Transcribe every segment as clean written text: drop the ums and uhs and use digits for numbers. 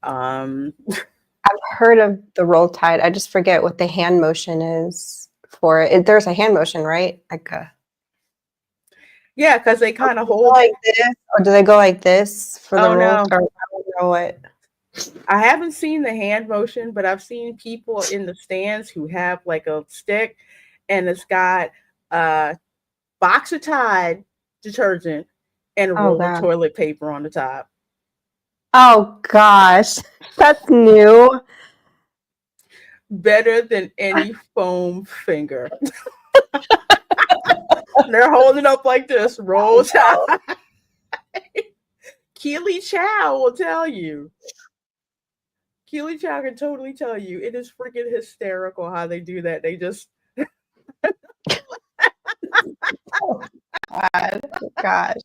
Um, I've heard of the Roll Tide. I just forget what the hand motion is for it. There's a hand motion, right? Like a yeah, because they oh, kind of do they go hold like it. this, or do they go like this for the Oh roll? no, Or I don't know what. I haven't seen the hand motion, but I've seen people in the stands who have like a stick and it's got uh box of Tide detergent and a Oh roll of god. toilet paper on the top. Oh gosh, that's new. Better than any foam finger. They're holding up like this, roll Tide. Oh, Keely Chow will tell you. Keely Chow can totally tell you. It is freaking hysterical how they do that. They just no. God. Gosh.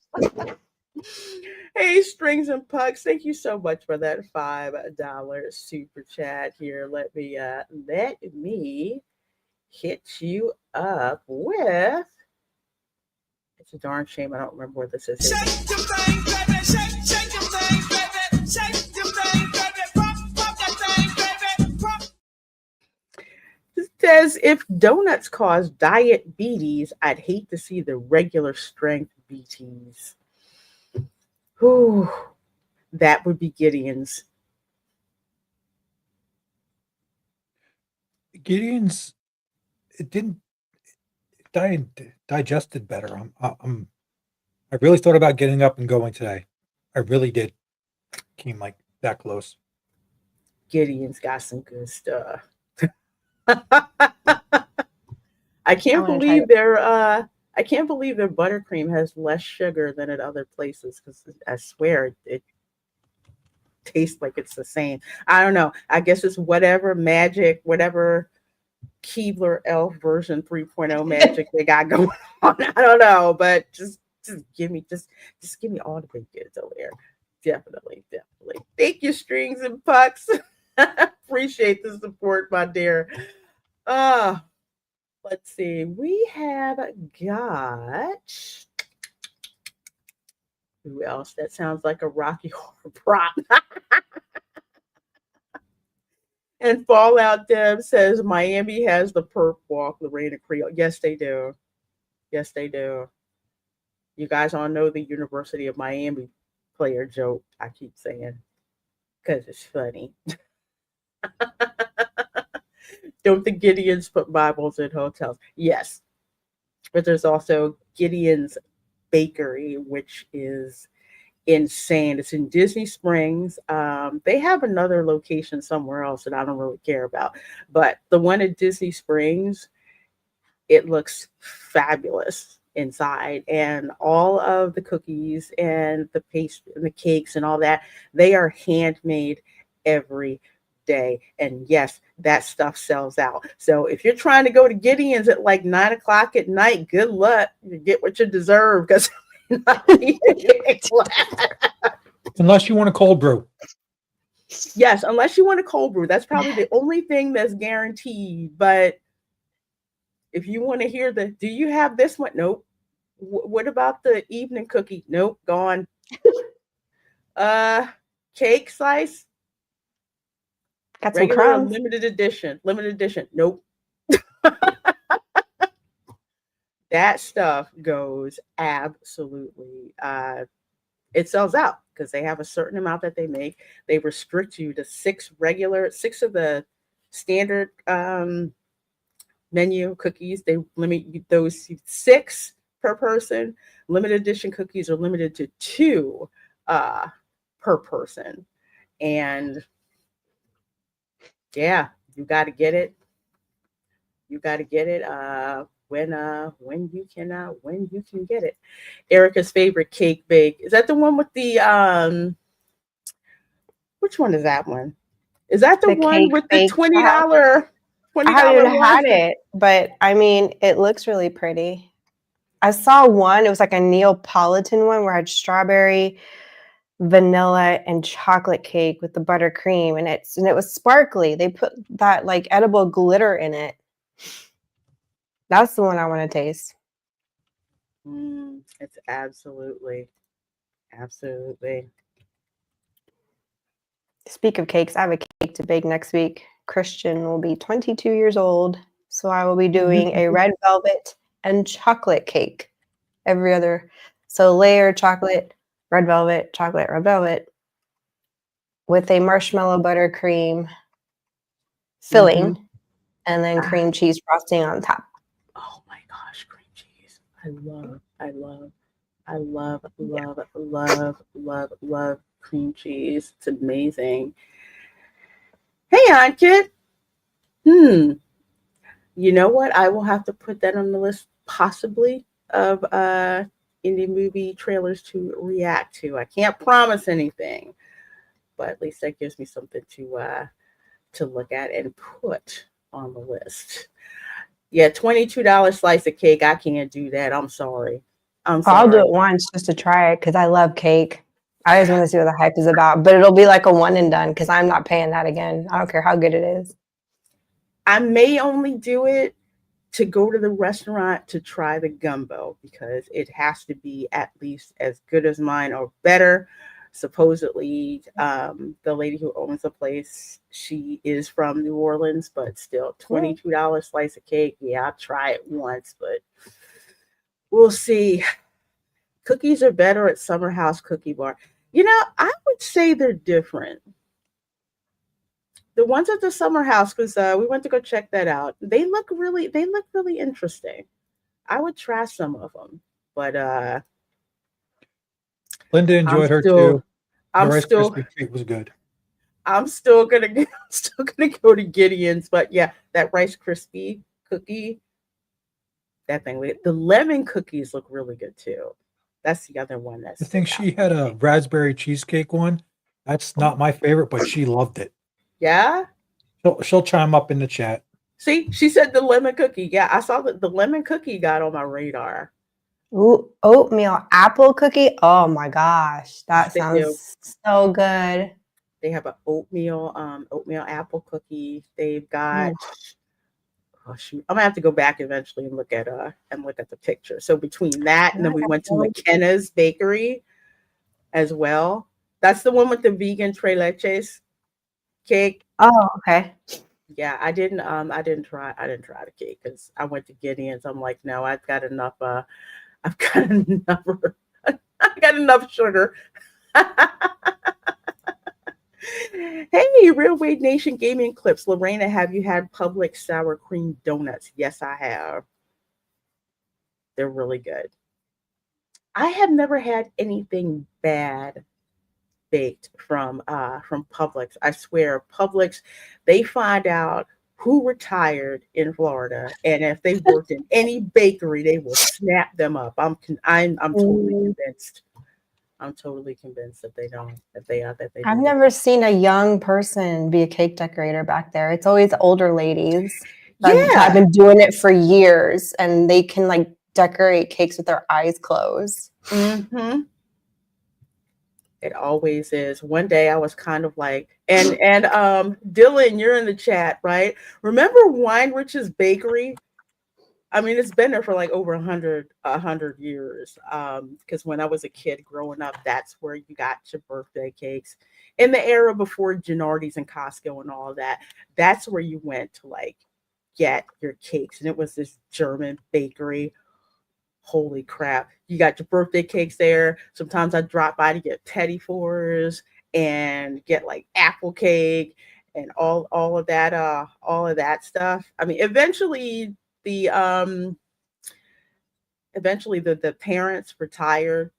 Hey, Strings and Pucks, thank you so much for that $5 super chat here. Let me hit you up with. It's a darn shame I don't remember what this is. Shake your thing, baby. Shake your thing, baby. Shake your thing, baby. Pump that thing, baby. Pump. It says if donuts cause diabetes, I'd hate to see the regular strength BTs. Whew, that would be Gideon's. Gideon's it didn't digested better. I really thought about getting up and going today. I really did. Came like that close. Gideon's got some good stuff. I I can't want to try believe it. their buttercream has less sugar than at other places because I swear it tastes like it's the same. I don't know. I guess it's whatever magic, whatever Keebler Elf version 3.0 magic they got going on. I don't know, but just give me all the big goods over there. Definitely, definitely. Thank you, Strings and Pucks. Appreciate the support, my dear. Uh let's see. We have got who else? That sounds like a Rocky Horror prop. And Fallout Deb says Miami has the perp walk, the Reina Creole. Yes, they do. Yes, they do. You guys all know the University of Miami player joke. I keep saying because it's funny. Don't the Gideons put Bibles in hotels? Yes, but there's also Gideon's Bakery, which is insane. It's in Disney Springs. They have another location somewhere else that I don't really care about, but the one at Disney Springs, it looks fabulous inside, and all of the cookies and the pastry and the cakes and all that, they are handmade every day. And yes, that stuff sells out. So if you're trying to go to Gideon's at like 9 o'clock at night, good luck. You get what you deserve because Unless you want a cold brew. yes, unless you want a cold brew, that's probably the only thing that's guaranteed. But if you want to hear the, do you have this one? Nope. What about the evening cookie? Nope, gone. Uh, cake slice, Got some regular or crumbs. limited edition? Limited edition. Nope. That stuff goes absolutely. It sells out because they have a certain amount that they make. They restrict you to six of the standard menu cookies. They limit those to six per person. Limited edition cookies are limited to two uh, per person. And yeah, you got to get it. You got to get it when you can get it. Erica's favorite cake bake, is that the one with the which one is that one? Is that the The one cake with the bake shop. I twenty haven't dollar even had ones? it, but I mean, it looks really pretty. I saw one. It was like a Neapolitan one where I had strawberry, vanilla, and chocolate cake with the buttercream, and it was sparkly. They put that like edible glitter in it. That's the one I want to taste. It's absolutely, absolutely. Speak of cakes, I have a cake to bake next week. Christian will be 22 years old, so I will be doing a red velvet and chocolate cake every other. So layer chocolate, red velvet with a marshmallow buttercream filling, Mhm. and then Ah, cream cheese frosting on top. oh my gosh, cream cheese. I love, Yeah. love cream cheese. It's amazing. Hey, Aunt Kit. Hmm. You know what? I will have to put that on the list, possibly, of indie movie trailers to react to. I can't promise anything, but at least that gives me something to look at and put on the list. Yeah, $22 slice of cake. I can't do that. I'm sorry. I'm I'll do it sorry. once just to try it because I love cake. I always want to see what the hype is about, but it'll be like a one and done because I'm not paying that again. I don't care how good it is. I may only do it to go to the restaurant to try the gumbo because it has to be at least as good as mine or better. Supposedly, the lady who owns the place, she is from New Orleans, but still, Mm. $22 slice of cake. Yeah, I'll try it once, but we'll see. Cookies are better at Summer House Cookie Bar. I would say they're different. The ones at the Summer House, because we went to go check that out. They look really interesting. I would try some of them, but Linda I'm enjoyed her still, too. The I'm Rice still, Krispie treat was good. I'm still gonna, I'm still gonna go to Gideon's. But yeah, that Rice Krispie cookie, that thing. The lemon cookies look really good too. That's the other one that I stood think out she for had a me. raspberry cheesecake one. That's not Oh, my favorite, but she loved it. yeah. She'll chime up in the chat. See, she said the lemon cookie. Yeah, I saw that the lemon cookie got on my radar. Ooh, oatmeal apple cookie. Oh my gosh, that They do. sounds so good. They have an oatmeal apple cookie. They've got, Ooh, oh shoot, I'm gonna have to go back eventually and look at the picture. So between that and then we went to McKenna's Bakery as well. That's the one with the vegan tres leches cake. oh, okay. Yeah, I didn't try the cake because I went to Gideon's. I'm like, no, I've got enough I got enough sugar. Hey, Real Wade Nation Gaming Clips. Lorena, have you had Public sour cream donuts? Yes, I have. They're really good. I have never had anything bad baked from Publix. I swear, Publix, they find out who retired in Florida, and if they worked in any bakery, they will snap them up. I'm totally Mm, convinced. I'm totally convinced that they I've do that. never seen a young person be a cake decorator back there. It's always older ladies that have Yeah. been doing it for years, and they can like decorate cakes with their eyes closed. Hmm. It always is. One day I was kind of like, and Dylan, you're in the chat, right? Remember Weinrich's Bakery? I mean, it's been there for like over a hundred years. Because when I was a kid growing up, that's where you got your birthday cakes. In the era before Gennardi's and Costco and all of that, that's where you went to like get your cakes. And it was this German bakery. Holy crap. You got your birthday cakes there. Sometimes I drop by to get petty fours and get like apple cake and all of that stuff. I mean, the um eventually the parents retired.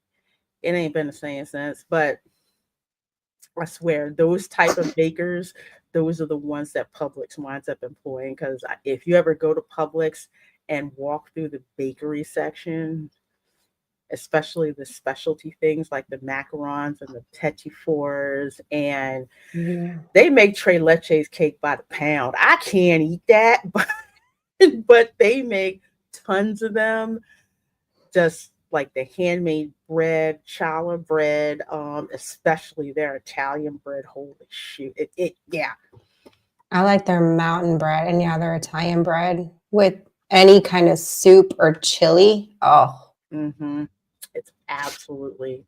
It ain't been the same since, but I swear those type of bakers, those are the ones that Publix winds up employing. Because if you ever go to Publix and walk through the bakery section, especially the specialty things like the macarons and the petit fours, and Yeah. they make tres leches cake by the pound. I can't eat that, but they make tons of them. Just like the handmade bread, challah bread, especially their Italian bread. Holy shoot! Yeah. I like their mountain bread and yeah, their Italian bread with any kind of soup or chili. Oh, Hmm. It's absolutely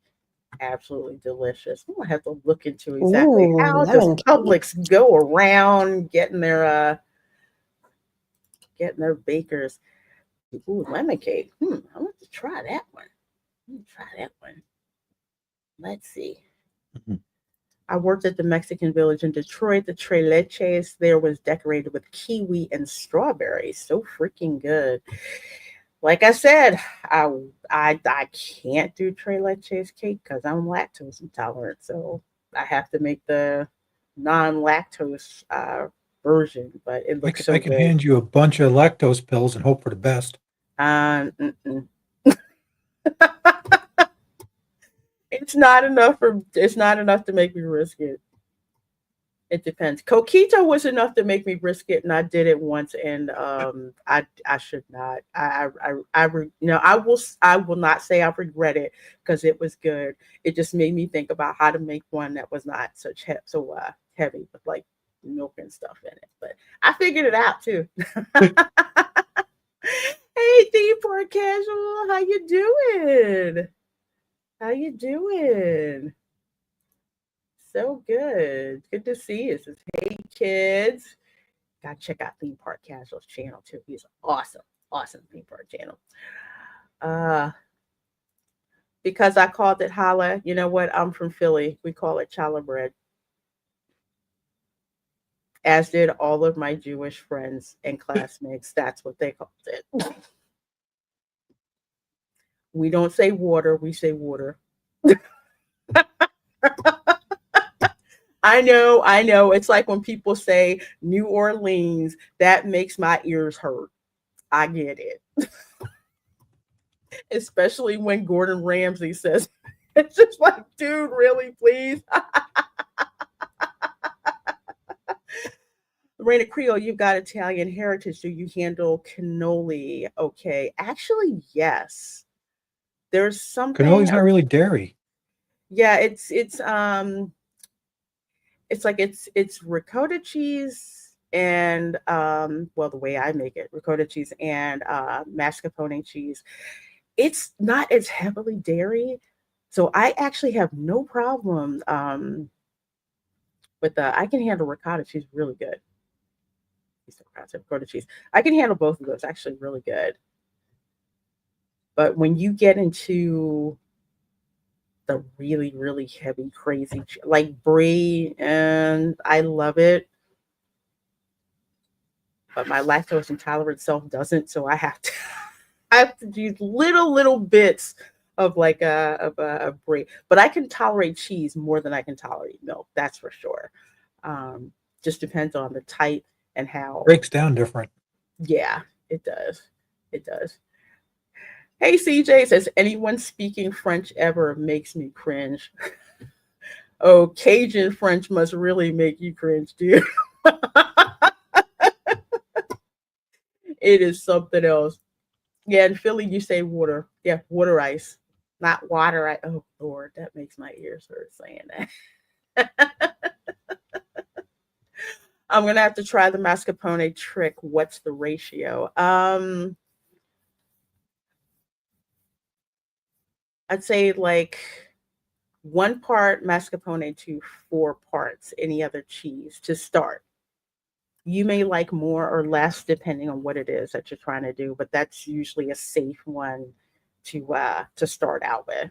absolutely delicious. I'm gonna have to look into exactly Ooh, how does lemon cake. Publix go around getting their bakers. Ooh, lemon cake. I want to try that one. Let me try that one. Let's see. Mhm. I worked at the Mexican village in Detroit. The tres leches there was decorated with kiwi and strawberries. So freaking good. Like I said, I can't do tres leches cake because I'm lactose intolerant. So I have to make the non-lactose version, but it I looks can, so I can good. hand you a bunch of lactose pills and hope for the best. Mm-mm. It's not enough to make me risk it. It depends. Coquito was enough to make me risk it, and I did it once, and I should not. I will not say I regret it because it was good. It just made me think about how to make one that was not so heavy with like milk and stuff in it. But I figured it out too. Hey, Theme Casual, how you doing? How you doing? So good. Good to see you. Says, hey kids. Gotta check out Theme Park Casual's channel too. He's awesome. Awesome theme park channel. Uh because I called it challah, you know what? I'm from Philly. We call it challah bread. As did all of my Jewish friends and classmates. That's what they called it. We don't say water, we say water. I know. It's like when people say New Orleans, that makes my ears hurt. I get it. Especially when Gordon Ramsay says, it's just like, dude, really, please. Reina Creole, you've got Italian heritage. Do you handle cannoli? Okay. Actually, yes. There's something, Cannoli's not really dairy. yeah, it's like it's ricotta cheese and well, the way I make it, ricotta cheese and mascarpone cheese. It's not as heavily dairy, so I actually have no problem with the. I can handle ricotta cheese really good. Ricotta cheese. I can handle both of those actually really good. But when you get into the really really heavy crazy like brie, and I love it, but my lactose intolerant self doesn't, so I have to I have to use little bits of like a brie. But I can tolerate cheese more than I can tolerate milk. That's for sure. Um, just depends on the type and how. Breaks down different. Yeah, it does. It does. Hey, CJ says anyone speaking French ever makes me cringe. Oh, Cajun French must really make you cringe, dude. It is something else. Yeah, in Philly, you say water. Yeah, water ice, not water ice. Oh, Lord, that makes my ears hurt saying that. I'm going to have to try the mascarpone trick. What's the ratio? I'd say like 1 part mascarpone to 4 parts any other cheese to start. You may like more or less depending on what it is that you're trying to do, but that's usually a safe one to start out with.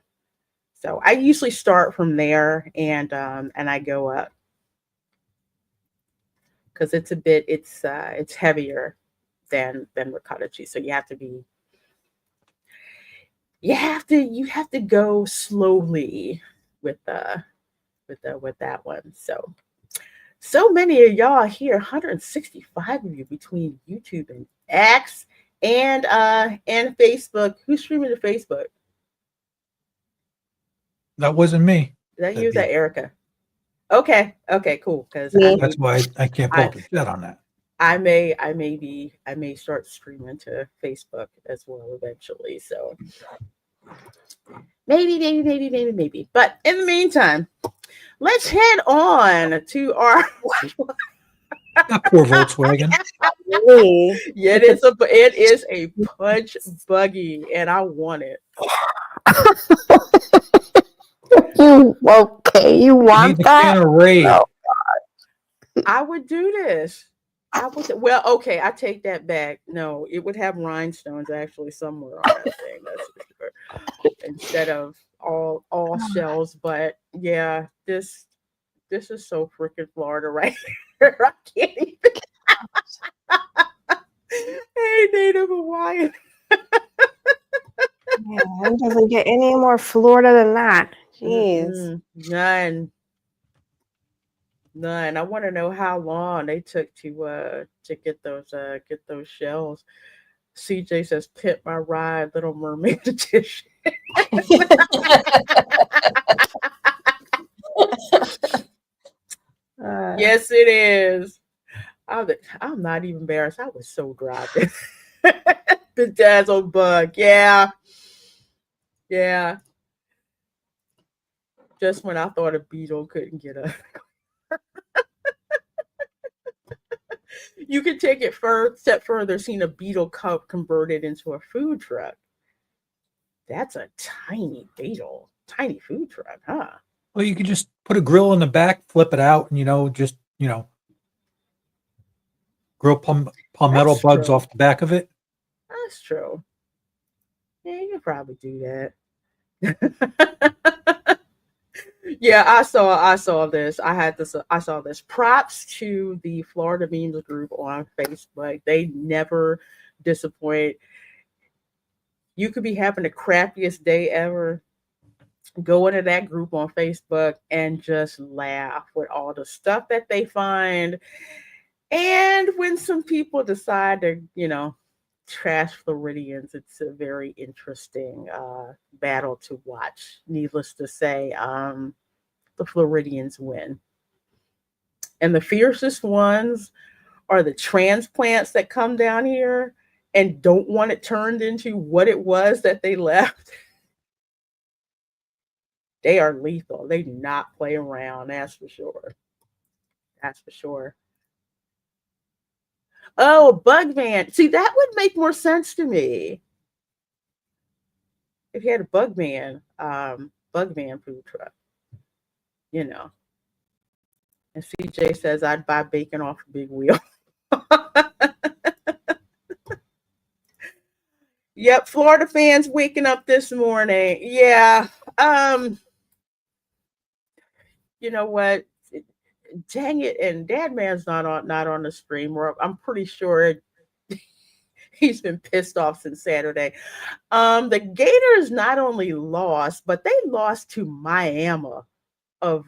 So I usually start from there and I go up because it's heavier than ricotta cheese. So you have to go slowly with with that one. So many of y'all here, 165 of you between YouTube and X and Facebook. Who's streaming to Facebook? That wasn't me. Did I That'd use that be, Erica? Okay, cool. Because I Me. may that's why I can't pull I up the chat on that. I may start streaming to Facebook as well eventually. So maybe. But in the meantime, let's head on to our. That poor Volkswagen. Me. Yeah, it is a punch buggy, and I want it. You okay? You I need want the that? can of Raid. No. I would do this. Well, okay, I take that back. No, it would have rhinestones actually somewhere on that thing. That's for sure. Instead of all shells, but yeah, this is so freaking Florida right here. I can't even. Hey, Native Hawaiian. Yeah, it doesn't get any more Florida than that. Jeez. None. None. I want to know how long they took to get those shells. CJ says, "Pit my ride, Little Mermaid edition." Yes, it is. I'm not even embarrassed. I was so driving. Bedazzled bug. Yeah. Yeah. Just when I thought a beetle couldn't get up. You could take it step further, seen a beetle cup converted into a food truck. That's a tiny beetle. Tiny food truck, huh? Well, you could just put a grill in the back, flip it out, and just grill palmetto That's bugs true. off the back of it. That's true. Yeah, you could probably do that. Yeah, I saw this. I saw this. Props to the Florida Memes group on Facebook. They never disappoint. You could be having the crappiest day ever. Go into that group on Facebook and just laugh with all the stuff that they find. And when some people decide to, trash Floridians, it's a very interesting battle to watch. Needless to say, the Floridians win. And the fiercest ones are the transplants that come down here and don't want it turned into what it was that they left. They are lethal. They do not play around, that's for sure. That's for sure. Oh, Bug Man. See, that would make more sense to me if you had a Bug Man food truck, you know. And CJ says I'd buy bacon off a big wheel. Yep, Florida fans waking up this morning. Yeah. Um, you know what? Dang it, and Dad Man's not on the stream. Or I'm pretty sure he's been pissed off since Saturday. The Gators not only lost, but they lost to Miami of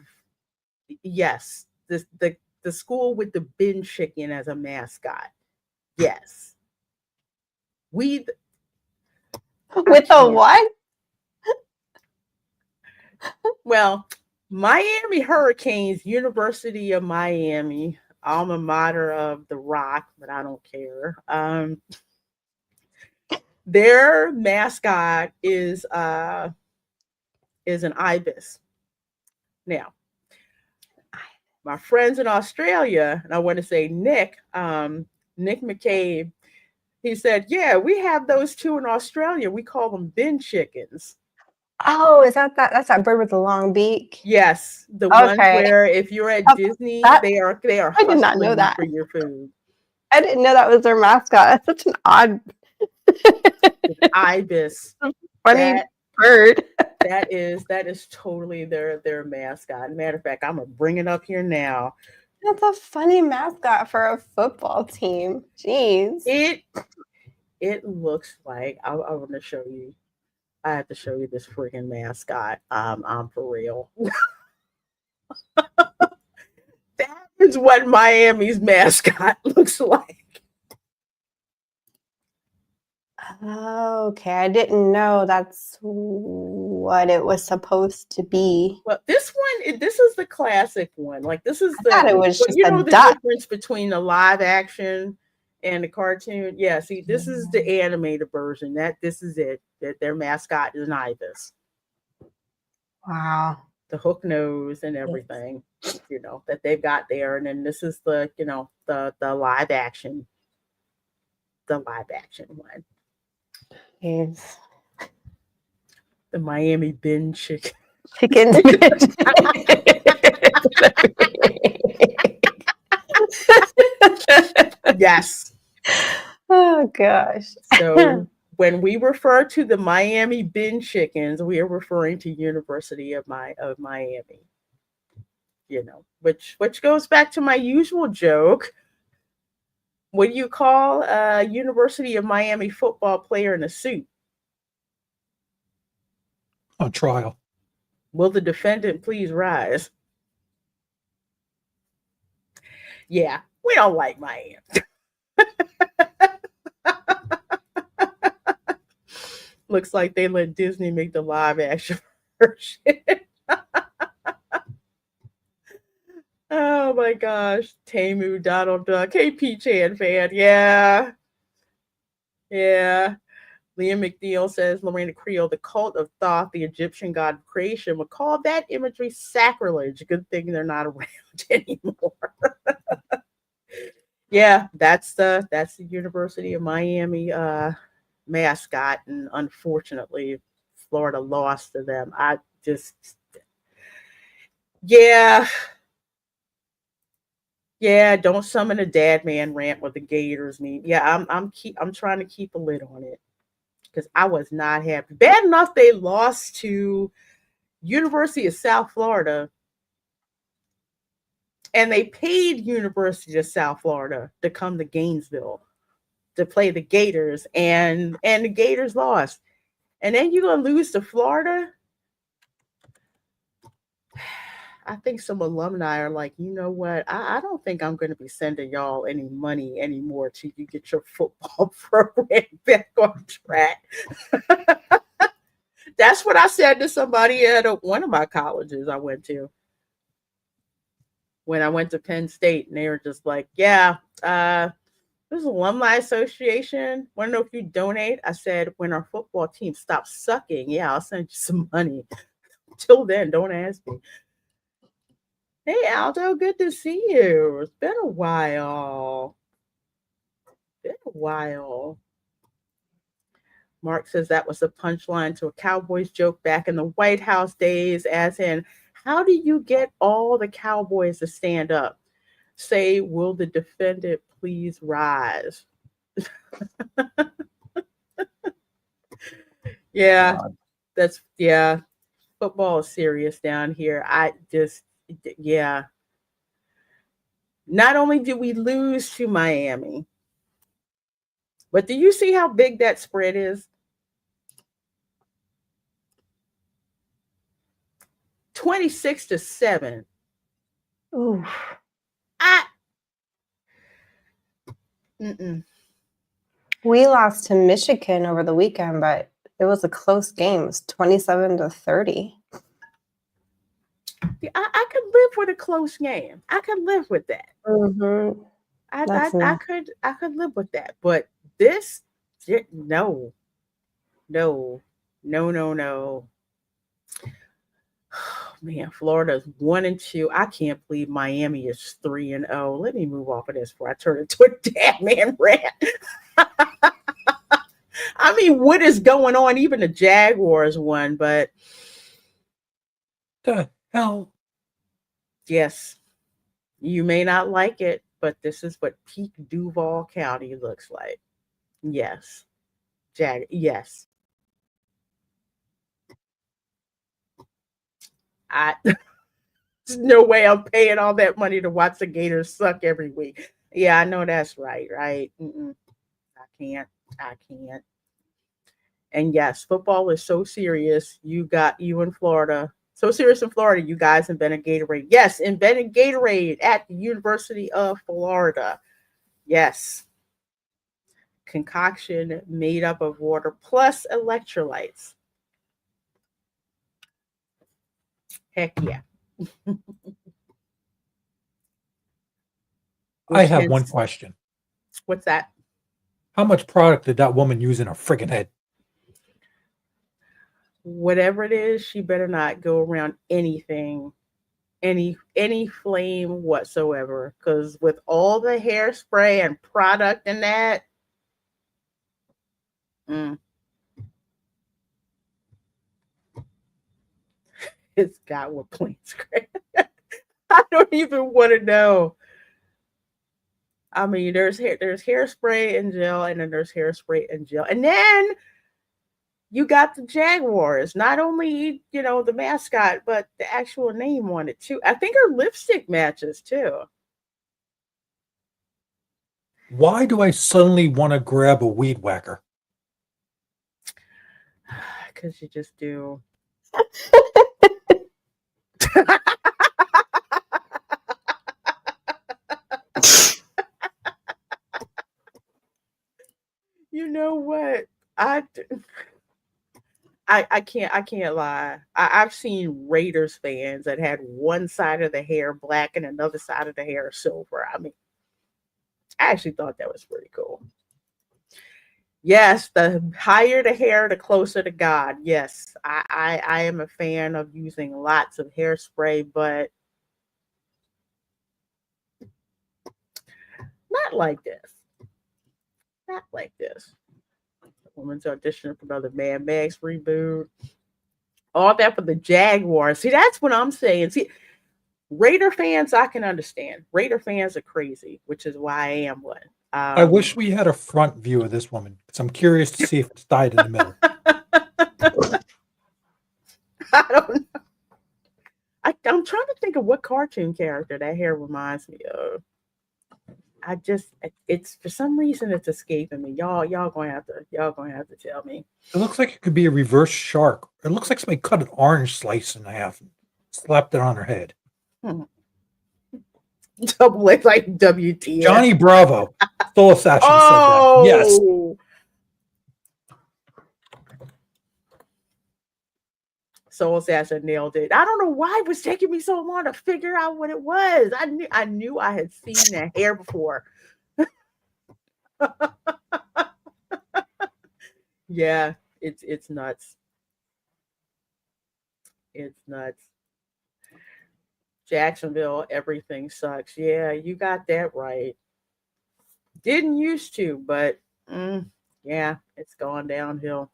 yes, the school with the bin chicken as a mascot. Yes. We With the what? Well, Miami Hurricanes, University of Miami, alma mater of The Rock, but I don't care. Their mascot is an ibis. Now, my friends in Australia, and I want to say Nick McCabe, he said, "Yeah, we have those too in Australia. We call them bin chickens." Oh, is that that's that bird with the long beak? Yes, the ones Okay. where if you're at Oh, Disney, that they are I did not hustling know you that. for your food. I didn't know that was their mascot. That's such an odd, Ibis. funny That bird. that is totally their mascot. Matter of fact, I'm gonna bring it up here now. That's a funny mascot for a football team. Jeez. It looks like I want to show you. I have to show you this freaking mascot. I'm for real. That is what Miami's mascot looks like. Okay, I didn't know that's what it was supposed to be. Well, this is the classic one. Like this is I thought it the was just you a know the duck. difference between the live action and the cartoon. Yeah, see, this is the animated version. This is it. That their mascot is an ibis. Wow. The hook nose and everything, that they've got there. And then this is the live action one. Jeez. The Miami bin chicken. Chickens. Yes. Oh gosh. So when we refer to the Miami Bin Chickens, we are referring to University of Miami. Which goes back to my usual joke. What do you call a University of Miami football player in a suit? On trial. Will the defendant please rise? Yeah, we don't like Miami. Looks like they let Disney make the live action version. Oh my gosh. Tamu, Donald Duck. Hey, Peach Hand fan. Yeah. Yeah. Liam McNeil says Lorena Creole, the cult of Thoth, the Egyptian god of creation, would call that imagery sacrilege. Good thing they're not around anymore. Yeah, that's the University of Miami mascot, and unfortunately, Florida lost to them. I just, yeah, yeah. Don't summon a dad man rant with the Gators. Yeah, I'm trying to keep a lid on it because I was not happy. Bad enough they lost to University of South Florida, and they paid University of South Florida to come to Gainesville to play the Gators, and the Gators lost. And then you're gonna lose to Florida. I think some alumni are like, you know what? I don't think I'm going to be sending y'all any money anymore till you get your football program back on track. That's what I said to somebody at one of my colleges I went to when I went to Penn State, and they were just like, "Yeah, this alumni association. Want to know if you donate?" I said, "When our football team stops sucking, yeah, I'll send you some money. Till then, don't ask me." Hey Aldo, good to see you. It's been a while. Been a while. Mark says that was a punchline to a Cowboys joke back in the White House days, as in, how do you get all the Cowboys to stand up? Say, will the defendant please rise? Yeah, yeah. Football is serious down here. Yeah. Not only did we lose to Miami, but do you see how big that spread is? 26-7. Ooh. I mm-mm. We lost to Michigan over the weekend, but it was a close game. It was 27-30. I could live with a close game. I could live with that. Mm-hmm. I could live with that. But this, no, no, no, no, no. Man, Florida's 1-2. I can't believe Miami is 3-0. Let me move off of this before I turn into a dad man rant. I mean, what is going on? Even the Jaguars won, but The hell? yes, you may not like it, but this is what peak Duval County looks like. Yes. Yes. There's no way I'm paying all that money to watch the Gators suck every week. Yeah, I know that's right, right? I can't. I can't. And yes, football is so serious. You in Florida. So serious in Florida, you guys invented Gatorade. Yes, invented Gatorade at the University of Florida. Yes. Concoction made up of water plus electrolytes. Heck yeah. I have one question. What's that? How much product did that woman use in her friggin' head? Whatever it is, she better not go around anything, any flame whatsoever. Because with all the hairspray and product and that, mm. It's got what plants grow. I don't even want to know. I mean, there's hairspray and gel, and then there's hairspray and gel, and then you got the Jaguars. Not only the mascot, but the actual name on it too. I think her lipstick matches too. Why do I suddenly want to grab a weed whacker? Because you just do. You know what? I I can't lie. I've seen Raiders fans that had one side of the hair black and another side of the hair silver. I mean, I actually thought that was pretty cool. Yes, the higher the hair, the closer to God. Yes, I am a fan of using lots of hairspray, but not like this. Not like this. The woman's auditioning for another Mad Max reboot. All that for the Jaguars. See, that's what I'm saying. See, Raider fans, I can understand. Raider fans are crazy, which is why I am one. I wish we had a front view of this woman because I'm curious to see if it's dyed in the middle. I don't know. I'm trying to think of what cartoon character that hair reminds me of. I just it's for some reason it's escaping me. Y'all gonna have to tell me. It looks like it could be a reverse shark. It looks like somebody cut an orange slice in half and slapped it on her head. Hmm. Double X like WTF. Johnny Bravo, Soul Assassin said that. Yes. Oh, Soul Assassin nailed it. I don't know why it was taking me so long to figure out what it was. I knew I had seen that hair before. Yeah, it's nuts. It's nuts. Jacksonville, everything sucks. Yeah, you got that right. Didn't used to, but yeah, it's gone downhill.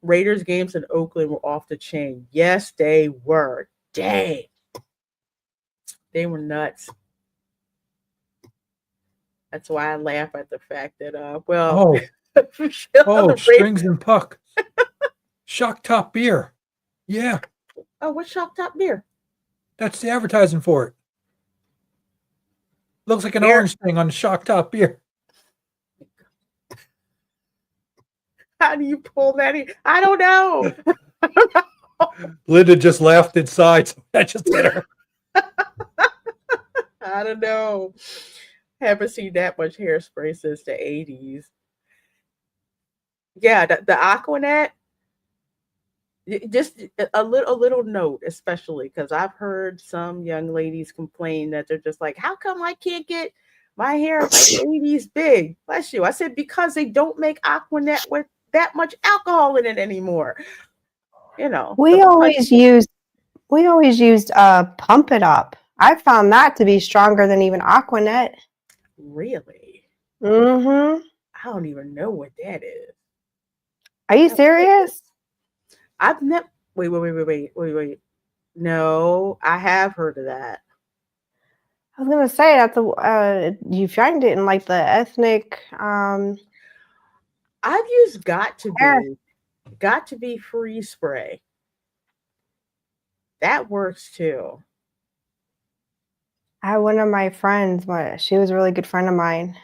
Raiders games in Oakland were off the chain. Yes, they were. Dang, they were nuts. That's why I laugh at the fact that Oh, the Raiders. strings and puck. Shock top beer. Yeah, Oh, what's Shop Top Beer? that's the advertising for it. Looks like an Beer. orange thing on the shock top beer. How do you pull that in? I don't know. Linda just laughed inside, so that just hit her. I don't know. Haven't seen that much hairspray since the 80s. Yeah, the Aquanet. Just a little note, especially because I've heard some young ladies complain that they're just like, how come I can't get my hair like 80s big? Bless you. I said because they don't make Aquanet with that much alcohol in it anymore. We the always used Pump It Up. I found that to be stronger than even Aquanet. really, Mm-hmm. I don't even know what that is. Are you serious? I've never. Wait. No, I have heard of that. I was gonna say that's you find it in like the ethnic I've used hair. Got to be free spray. That works too. I had one of my friends, she was a really good friend of mine,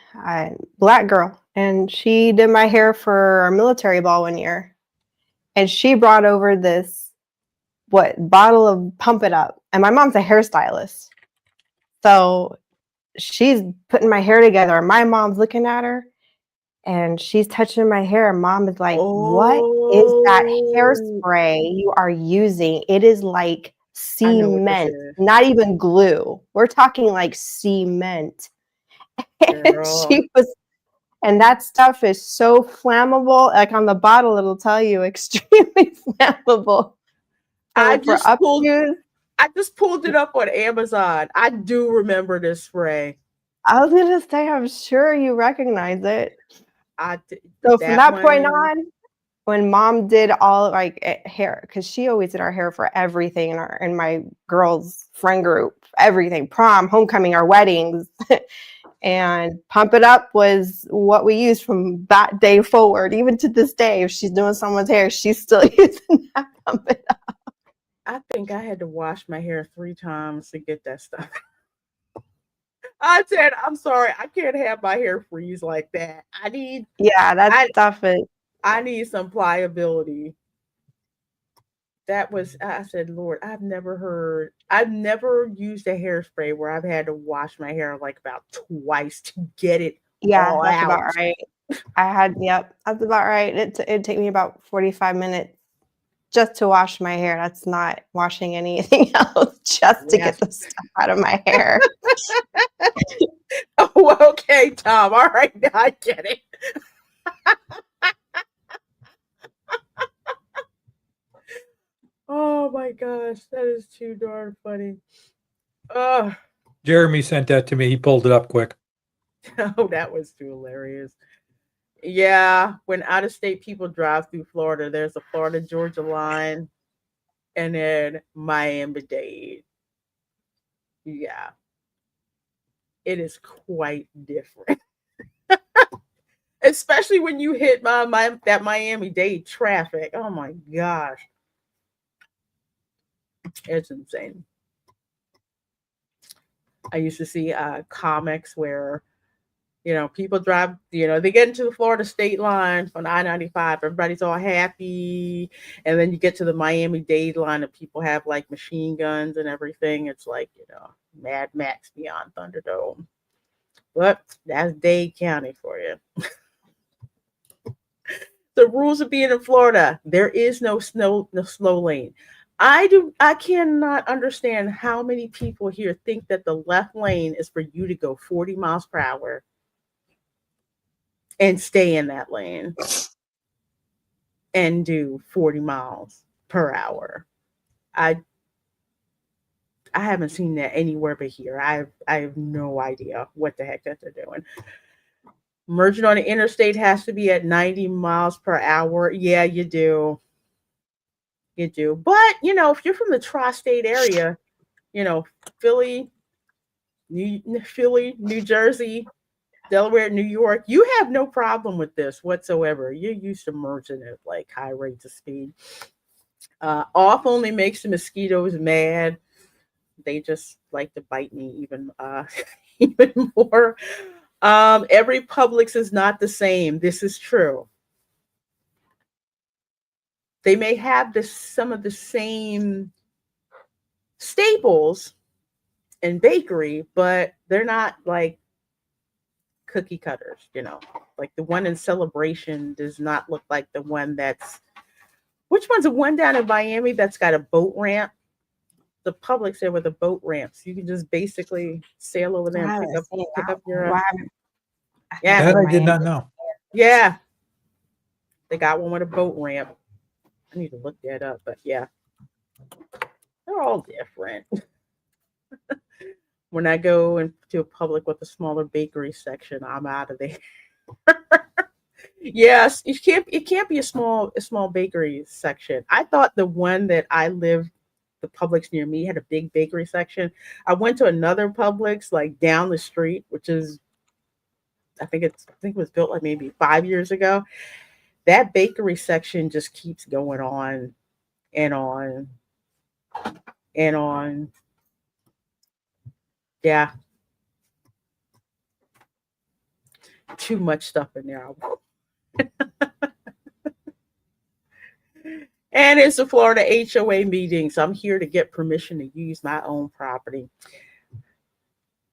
black girl, and she did my hair for our military ball one year. And she brought over this bottle of Pump It Up. And my mom's a hairstylist. So she's putting my hair together, and my mom's looking at her and she's touching my hair. And mom is like, what is that Oh, hairspray you are using? It is like I know what this cement, is, not even glue. We're talking like cement. And girl. and that stuff is so flammable. Like on the bottle, it'll tell you extremely flammable. I So for just up pulled use, I just pulled it up on Amazon. I do remember this spray. I was gonna say, I'm sure you recognize it. I d- So from that that point one. on, when mom did all like hair, because she always did our hair for everything in my girls' friend group, everything, prom, homecoming, our weddings. And Pump It Up was what we used from that day forward. Even to this day, if she's doing someone's hair, she's still using that Pump It Up. I think I had to wash my hair 3 times to get that stuff. I said, I'm sorry, I can't have my hair freeze like that. Yeah, that I stuff is. I need some pliability. That was, I said, Lord, I've never used a hairspray where I've had to wash my hair like about twice to get it Yeah, all that's about out. right. Yep, that's about right. It'd take me about 45 minutes just to wash my hair. That's not washing anything else, just to Yeah. get the stuff out of my hair. Oh, okay, Tom. All right, now I get it. Oh my gosh, that is too darn funny. Oh, Jeremy sent that to me. He pulled it up quick. oh, that was too hilarious. Yeah, when out of state people drive through Florida, there's a Florida Georgia line and then Miami Dade. Yeah, it is quite different. Especially when you hit that Miami Dade traffic. Oh my gosh. It's insane. I used to see comics where people drive, they get into the Florida state line on I-95. Everybody's all happy. And then you get to the Miami-Dade line and people have like machine guns and everything. It's like, Mad Max beyond Thunderdome. But that's Dade County for you. The rules of being in Florida, there is no slow lane. I cannot understand how many people here think that the left lane is for you to go 40 miles per hour and stay in that lane and do 40 miles per hour. I haven't seen that anywhere but here. I have no idea what the heck that they're doing. Merging on the interstate has to be at 90 miles per hour. Yeah, you do. You do. But, if you're from the tri-state area, Philly, New Jersey, Delaware, New York, you have no problem with this whatsoever. You're used to merging at like high rates of speed. Off only makes the mosquitoes mad. They just like to bite me even even more. Every Publix is not the same. This is true. They may have some of the same staples in bakery, but they're not like cookie cutters, Like the one in Celebration does not look like the one which one's the one down in Miami that's got a boat ramp? The Publix there with the boat ramps. You can just basically sail over there and pick up your Yeah, that I did not know. Yeah. They got one with a boat ramp. I need to look that up, but yeah. They're all different. When I go into a Publix with a smaller bakery section, I'm out of there. Yes, it can't be a small bakery section. I thought the one that I lived, the Publix near me, had a big bakery section. I went to another Publix like down the street, which is I think it was built like maybe 5 years ago. That bakery section just keeps going on and on and on. Yeah. Too much stuff in there. And it's a Florida HOA meeting, so I'm here to get permission to use my own property.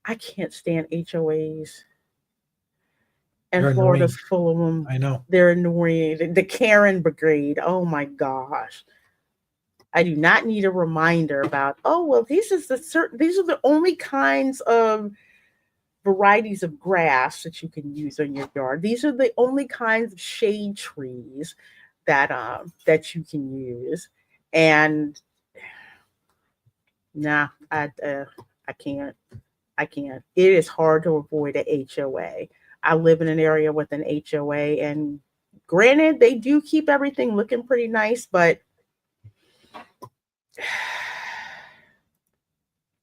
I can't stand HOAs. And They're Florida's annoying. full of them. I know. They're annoying. The Karen Brigade. Oh my gosh. I do not need a reminder about, these are the only kinds of varieties of grass that you can use in your yard. These are the only kinds of shade trees that you can use. And nah, I can't. It is hard to avoid a HOA. I live in an area with an HOA, and Granted, they do keep everything looking pretty nice, but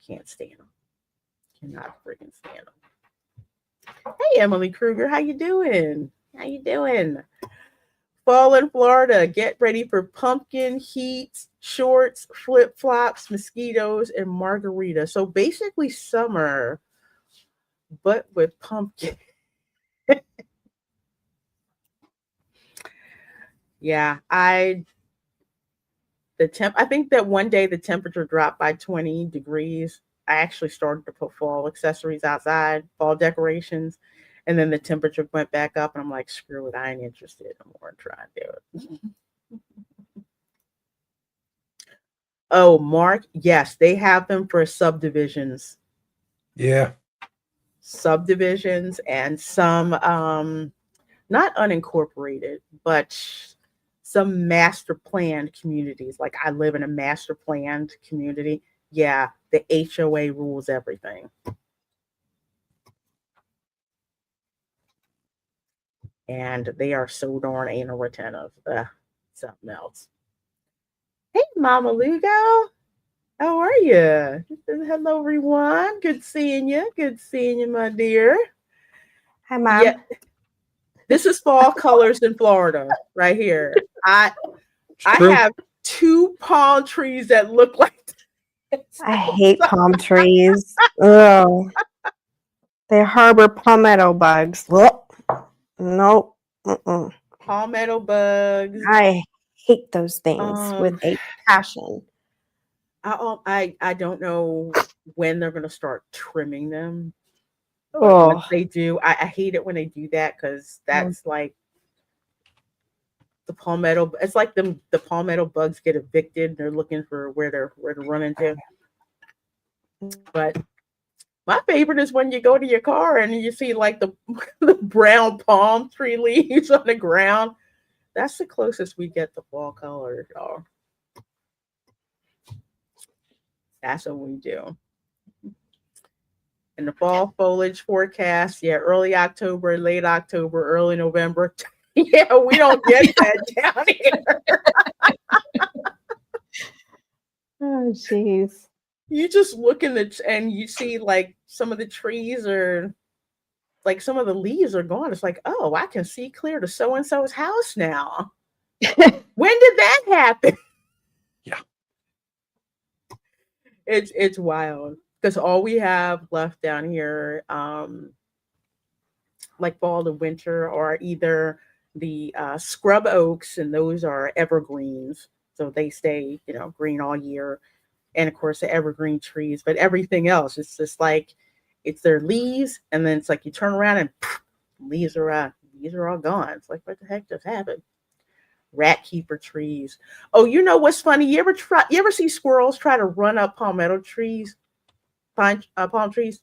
can't stand them. Cannot freaking stand them. Hey, Emily Kruger, how you doing? How you doing? Fall in Florida. Get ready for pumpkin heat, shorts, flip flops, mosquitoes, and margarita. So basically summer, but with pumpkin. Yeah, I think that one day the temperature dropped by 20 degrees. I actually started to put fall accessories outside, fall decorations, and then the temperature went back up, and I'm like, screw it, I ain't interested no more in trying to do it. Oh, Mark, yes, they have them for subdivisions. Yeah. Subdivisions and some not unincorporated, but some master planned communities. Like I live in a master planned community. Yeah, the HOA rules everything. And they are so darn anal retentive. Something else. Hey, Mama Lugo. How are you? Hello, everyone. Good seeing you. Good seeing you, my dear. Hi, Mom. Yeah, this is fall colors in Florida, right here. I True. have 2 palm trees that look like this. I hate palm trees. Ugh. They harbor palmetto bugs. Ugh. Nope. Mm-mm. Palmetto bugs. I hate those things with a passion. I don't know when they're gonna start trimming them. But Oh, once they do, I hate it when they do that because that's like the palmetto. It's like the palmetto bugs get evicted. They're looking for where to run into. But my favorite is when you go to your car and you see like the brown palm tree leaves on the ground. That's the closest we get to fall color, y'all. That's what we do. And the fall foliage forecast, yeah, early October, late October, early November. Yeah, we don't get that down here. oh, jeez. You just look in and you see like some of the trees are like some of the leaves are gone. It's like, oh, I can see clear to so and so's house now. When did that happen? Yeah. It's wild because all we have left down here, like fall to winter, are either the scrub oaks, and those are evergreens, so they stay green all year, and of course the evergreen trees. But everything else, it's just like it's their leaves, and then it's like you turn around and pff, leaves are all gone. It's like, what the heck just happened? Rat keeper trees. Oh, you know what's funny? You ever see squirrels try to run up palmetto trees, palm trees?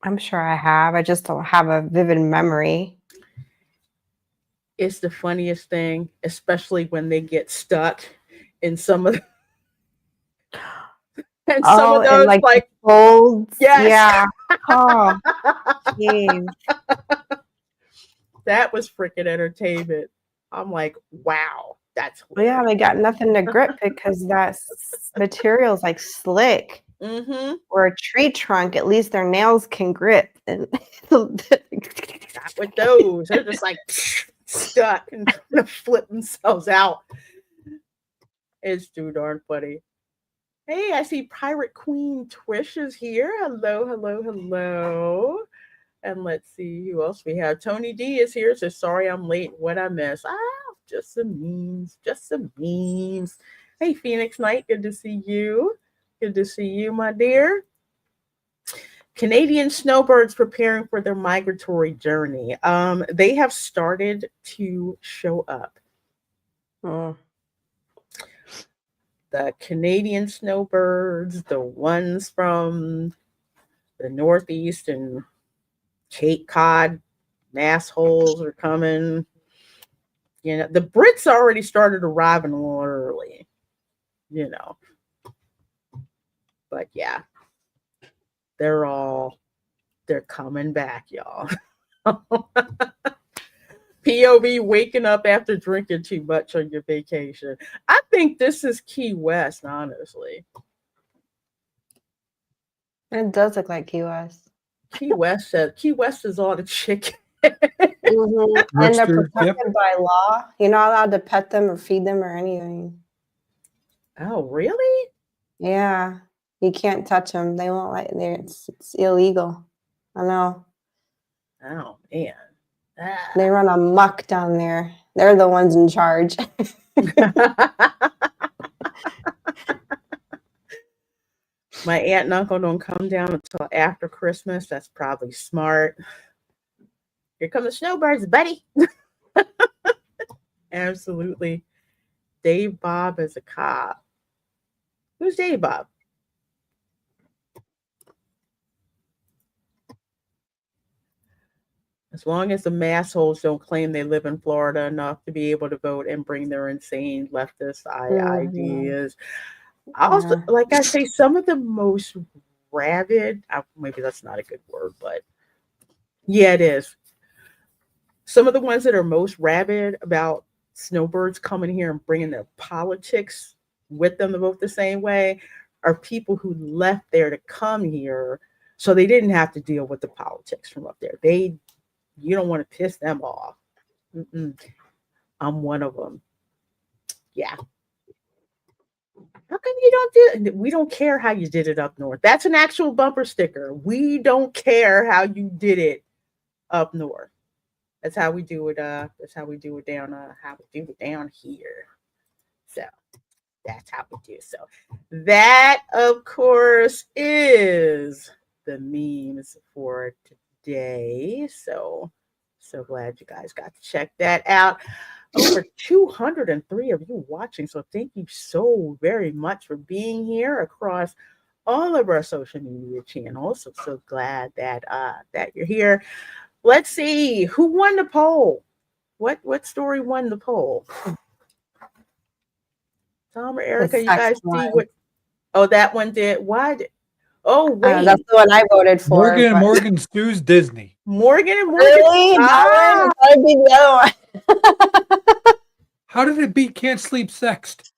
I'm sure I have. I just don't have a vivid memory. It's the funniest thing, especially when they get stuck in some of and some of Oh, and those like the like folds. yes. Yeah. Oh, jeez. That was freaking entertainment. I'm like, wow, that's Well, yeah, they got nothing to grip because that material's like slick. Mm-hmm. Or a tree trunk, at least their nails can grip. And Not with those. They're just like stuck and trying to flip themselves out. It's too darn funny. Hey, I see Pirate Queen Twish is here. Hello, hello, hello. And let's see who else we have. Tony D is here. So sorry I'm late. What I missed? Just some memes. Just some memes. Hey, Phoenix Knight. Good to see you. Good to see you, my dear. Canadian snowbirds preparing for their migratory journey. They have started to show up. The Canadian snowbirds, the ones from the Northeast and Cape Cod, massholes are coming. The Brits already started arriving a little early, But yeah, they're coming back, y'all. POV waking up after drinking too much on your vacation. I think this is Key West, honestly. It does look like Key West. Key West is all the chicken. And they're Roosters, yep. protected by law. You're not allowed to pet them or feed them or anything. Oh, really? Yeah, you can't touch them. They won't let. It's illegal. I know. Oh man. Ah. They run amok down there. They're the ones in charge. My aunt and uncle don't come down until after Christmas. That's probably smart. Here come the snowbirds, buddy. Absolutely. Dave Bob is a cop. Who's Dave Bob? As long as the massholes don't claim they live in Florida enough to be able to vote and bring their insane leftist ideas. Also, Yeah. like I say, some of the most rabid, maybe that's not a good word, but yeah, it is. Some of the ones that are most rabid about snowbirds coming here and bringing their politics with them to vote the same way are people who left there to come here so they didn't have to deal with the politics from up there. You don't want to piss them off. Mm-mm. I'm one of them. Yeah. How come you don't do it? We don't care how you did it up north. That's an actual bumper sticker. We don't care how you did it up north. That's how we do it. That's how we do it down. How we do it down here. So that's how we do. So that, of course, is the memes for today. So glad you guys got to check that out. Over 203 of you watching. So thank you so very much for being here across all of our social media channels. So glad that that you're here. Let's see who won the poll. What story won the poll? Tom or Erica, you guys see what? Oh, that one did. Why did? Oh, wait. That's the one I voted for. Morgan sues Disney. Morgan and Morgan. Really? That one? That would be the other one. How did it beat Can't Sleep Sexed?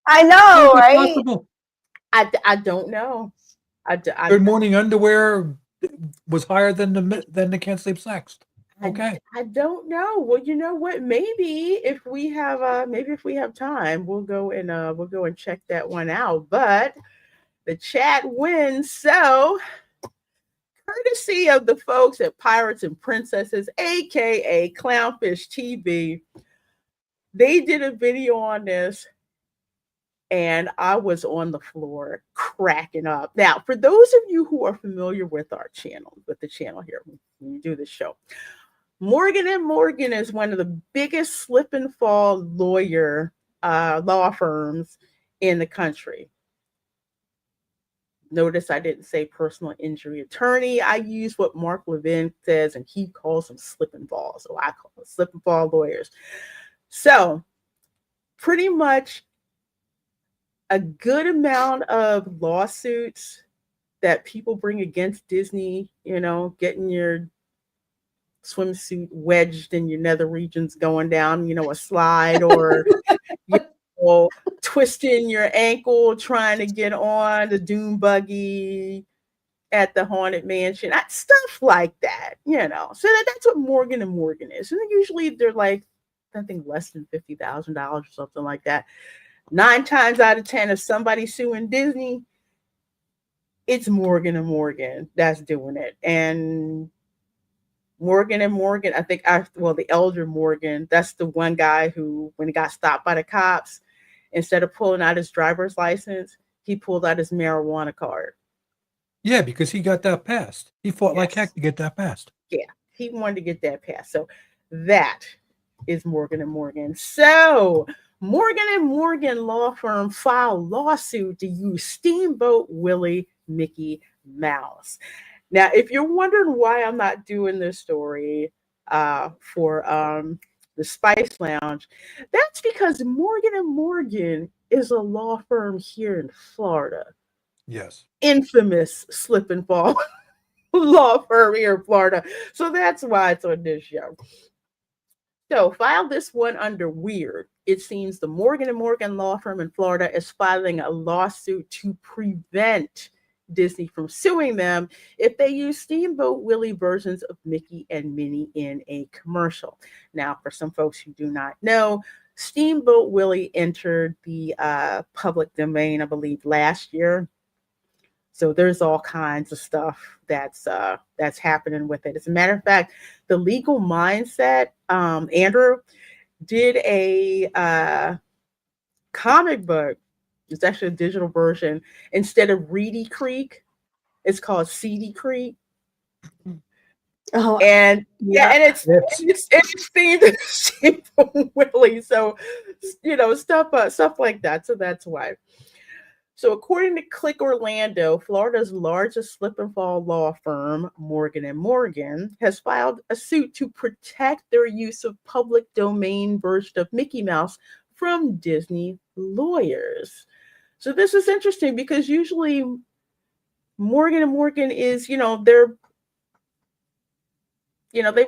I know, right? Possible? I don't know. Good Morning Underwear was higher than the Can't Sleep Sexed. Okay. I don't know. Well, you know what? Maybe if we have time, we'll go and check that one out. But the chat wins. So courtesy of the folks at Pirates and Princesses, aka Clownfish TV, they did a video on this. And I was on the floor cracking up. Now, for those of you who are familiar with our channel, with the channel here, when we do the show, Morgan and Morgan is one of the biggest slip and fall law firms in the country. Notice I didn't say personal injury attorney. I use what Mark Levin says, and he calls them slip and fall. So I call them slip and fall lawyers. So pretty much a good amount of lawsuits that people bring against Disney, getting your swimsuit wedged in your nether regions going down, a slide, or twisting your ankle trying to get on the dune buggy at the Haunted Mansion, stuff like that, So that's what Morgan and Morgan is. And usually they're like, I think less than $50,000 or something like that. 9 times out of 10, if somebody's suing Disney, it's Morgan and Morgan that's doing it. And Morgan and Morgan, I think, the elder Morgan, that's the one guy who, when he got stopped by the cops, instead of pulling out his driver's license, he pulled out his marijuana card. Yeah, because he got that passed. He fought like heck to get that passed. Yeah, he wanted to get that passed. So that is Morgan and Morgan. So Morgan and Morgan law firm filed lawsuit to use Steamboat Willie Mickey Mouse. Now, if you're wondering why I'm not doing this story for the Spice Lounge, that's because Morgan and Morgan is a law firm here in Florida. Yes. Infamous slip and fall law firm here in Florida. So that's why it's on this show. So file this one under weird. It seems the Morgan and Morgan law firm in Florida is filing a lawsuit to prevent Disney from suing them if they use Steamboat Willie versions of Mickey and Minnie in a commercial. Now, for some folks who do not know, Steamboat Willie entered the public domain, I believe, last year. So there's all kinds of stuff that's happening with it. As a matter of fact, the legal mindset, Andrew did a comic book. It's actually a digital version. Instead of Reedy Creek, it's called Seedy Creek. Oh, And yeah, yeah. and it's Yes. it's themed in the shape of Willie. So stuff like that. So that's why. So, according to Click Orlando, Florida's largest slip and fall law firm, Morgan and Morgan, has filed a suit to protect their use of public domain version of Mickey Mouse from Disney lawyers. So this is interesting because usually Morgan and Morgan is, they've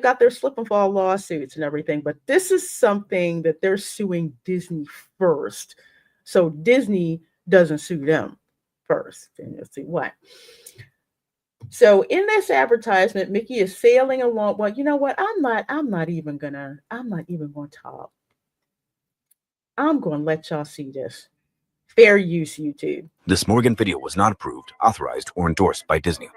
got their slip and fall lawsuits and everything, but this is something that they're suing Disney first. So Disney doesn't sue them first. And you'll see why. So in this advertisement, Mickey is sailing along. Well, you know what? I'm not even gonna talk. I'm gonna let y'all see this. Fair use, YouTube. This Morgan video was not approved, authorized, or endorsed by Disney.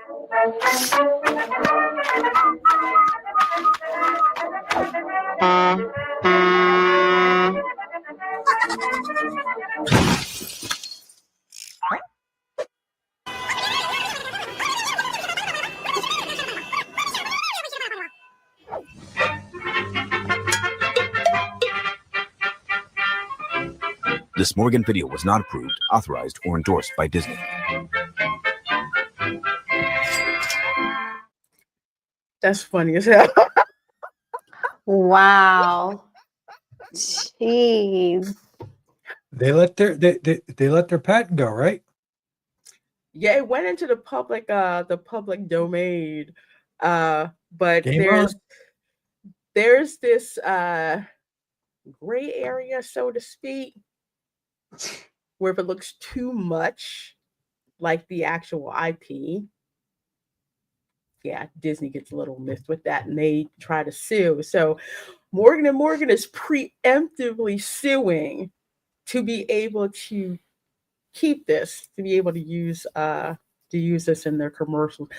This Morgan video was not approved, authorized, or endorsed by Disney. That's funny as hell. Wow. Jeez. They let their patent go, right? Yeah, it went into the public domain. But Game on. there's this gray area, so to speak, where if it looks too much like the actual IP, yeah, Disney gets a little miffed with that and they try to sue. So Morgan and Morgan is preemptively suing to be able to keep this, to be able to use this in their commercials.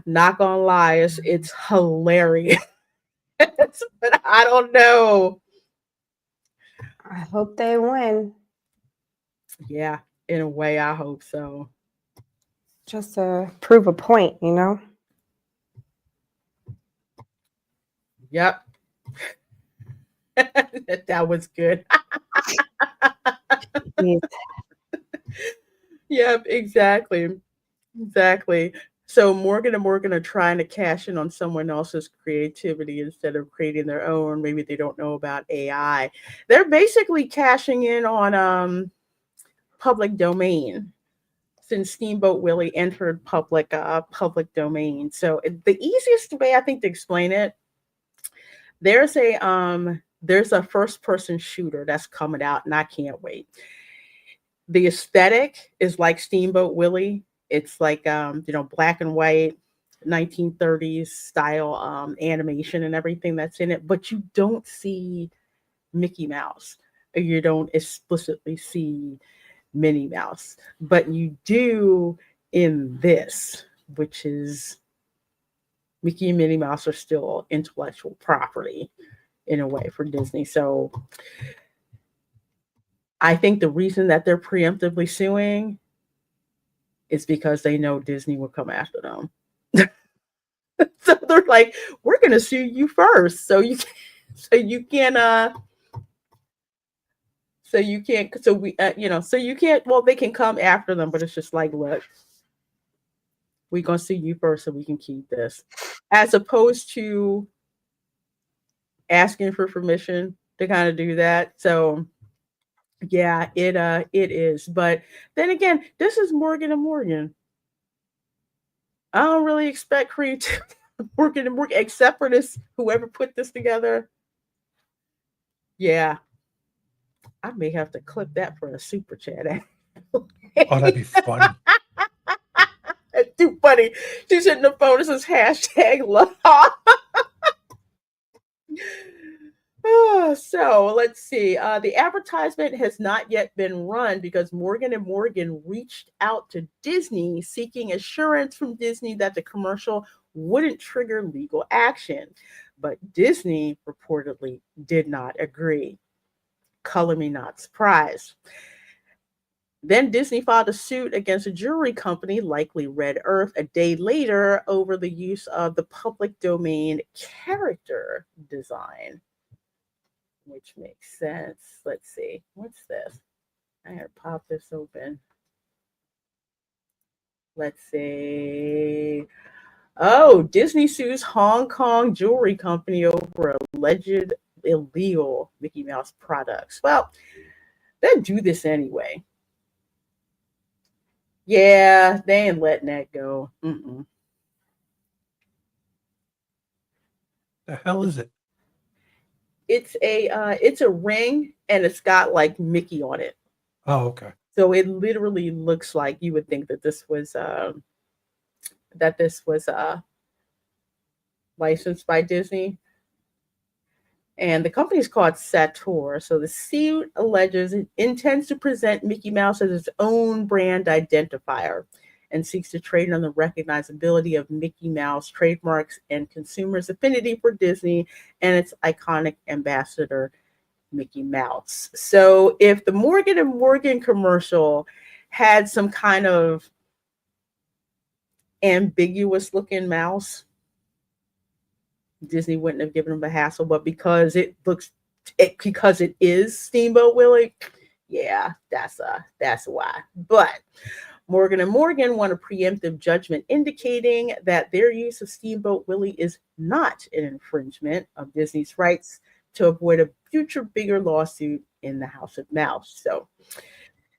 Not gonna lie, it's hilarious. But I don't know. I hope they win. Yeah, in a way, I hope so. Just to prove a point, you know? Yep. That was good. Jeez. Yep, exactly. Exactly. So Morgan and Morgan are trying to cash in on someone else's creativity instead of creating their own. Maybe they don't know about AI. They're basically cashing in on public domain since Steamboat Willie entered public domain. So the easiest way I think to explain it, there's a first person shooter that's coming out and I can't wait. The aesthetic is like Steamboat Willie. It's like black and white 1930s style animation and everything that's in it, but you don't see Mickey Mouse. You don't explicitly see Minnie Mouse, but you do in this, which is Mickey and Minnie Mouse are still intellectual property in a way for Disney. So I think the reason that they're preemptively suing is because they know Disney will come after them. So they're like, we're going to sue you first. So you can't, well, they can come after them, but it's just like, look, we're going to sue you first so we can keep this. As opposed to asking for permission to kind of do that. So yeah, it is. But then again, this is Morgan and Morgan. I don't really expect creativity Morgan and Morgan, except for this, whoever put this together. Yeah, I may have to clip that for a super chat. Oh, that'd be funny. That's too funny. She's hitting the phone. This is hashtag love. So let's see. The advertisement has not yet been run because Morgan and Morgan reached out to Disney seeking assurance from Disney that the commercial wouldn't trigger legal action. But Disney reportedly did not agree. Color me not surprised. Then Disney filed a suit against a jewelry company, likely Red Earth, a day later over the use of the public domain character design, which makes sense. Let's see. What's this? I gotta pop this open. Let's see. Oh, Disney sues Hong Kong jewelry company over alleged illegal Mickey Mouse products. Well, they do this anyway. Yeah, they ain't letting that go. The hell is it? It's a ring and it's got like Mickey on it. Oh, okay. So it literally looks like you would think that this was licensed by Disney. And the company is called Sator. So the suit alleges it intends to present Mickey Mouse as its own brand identifier and seeks to trade on the recognizability of Mickey Mouse trademarks and consumers' affinity for Disney and its iconic ambassador, Mickey Mouse. So if the Morgan and Morgan commercial had some kind of ambiguous looking mouse, Disney wouldn't have given them a hassle, but because because it is Steamboat Willie, yeah, that's why. But Morgan and Morgan won a preemptive judgment indicating that their use of Steamboat Willie is not an infringement of Disney's rights to avoid a future bigger lawsuit in the House of Mouse. So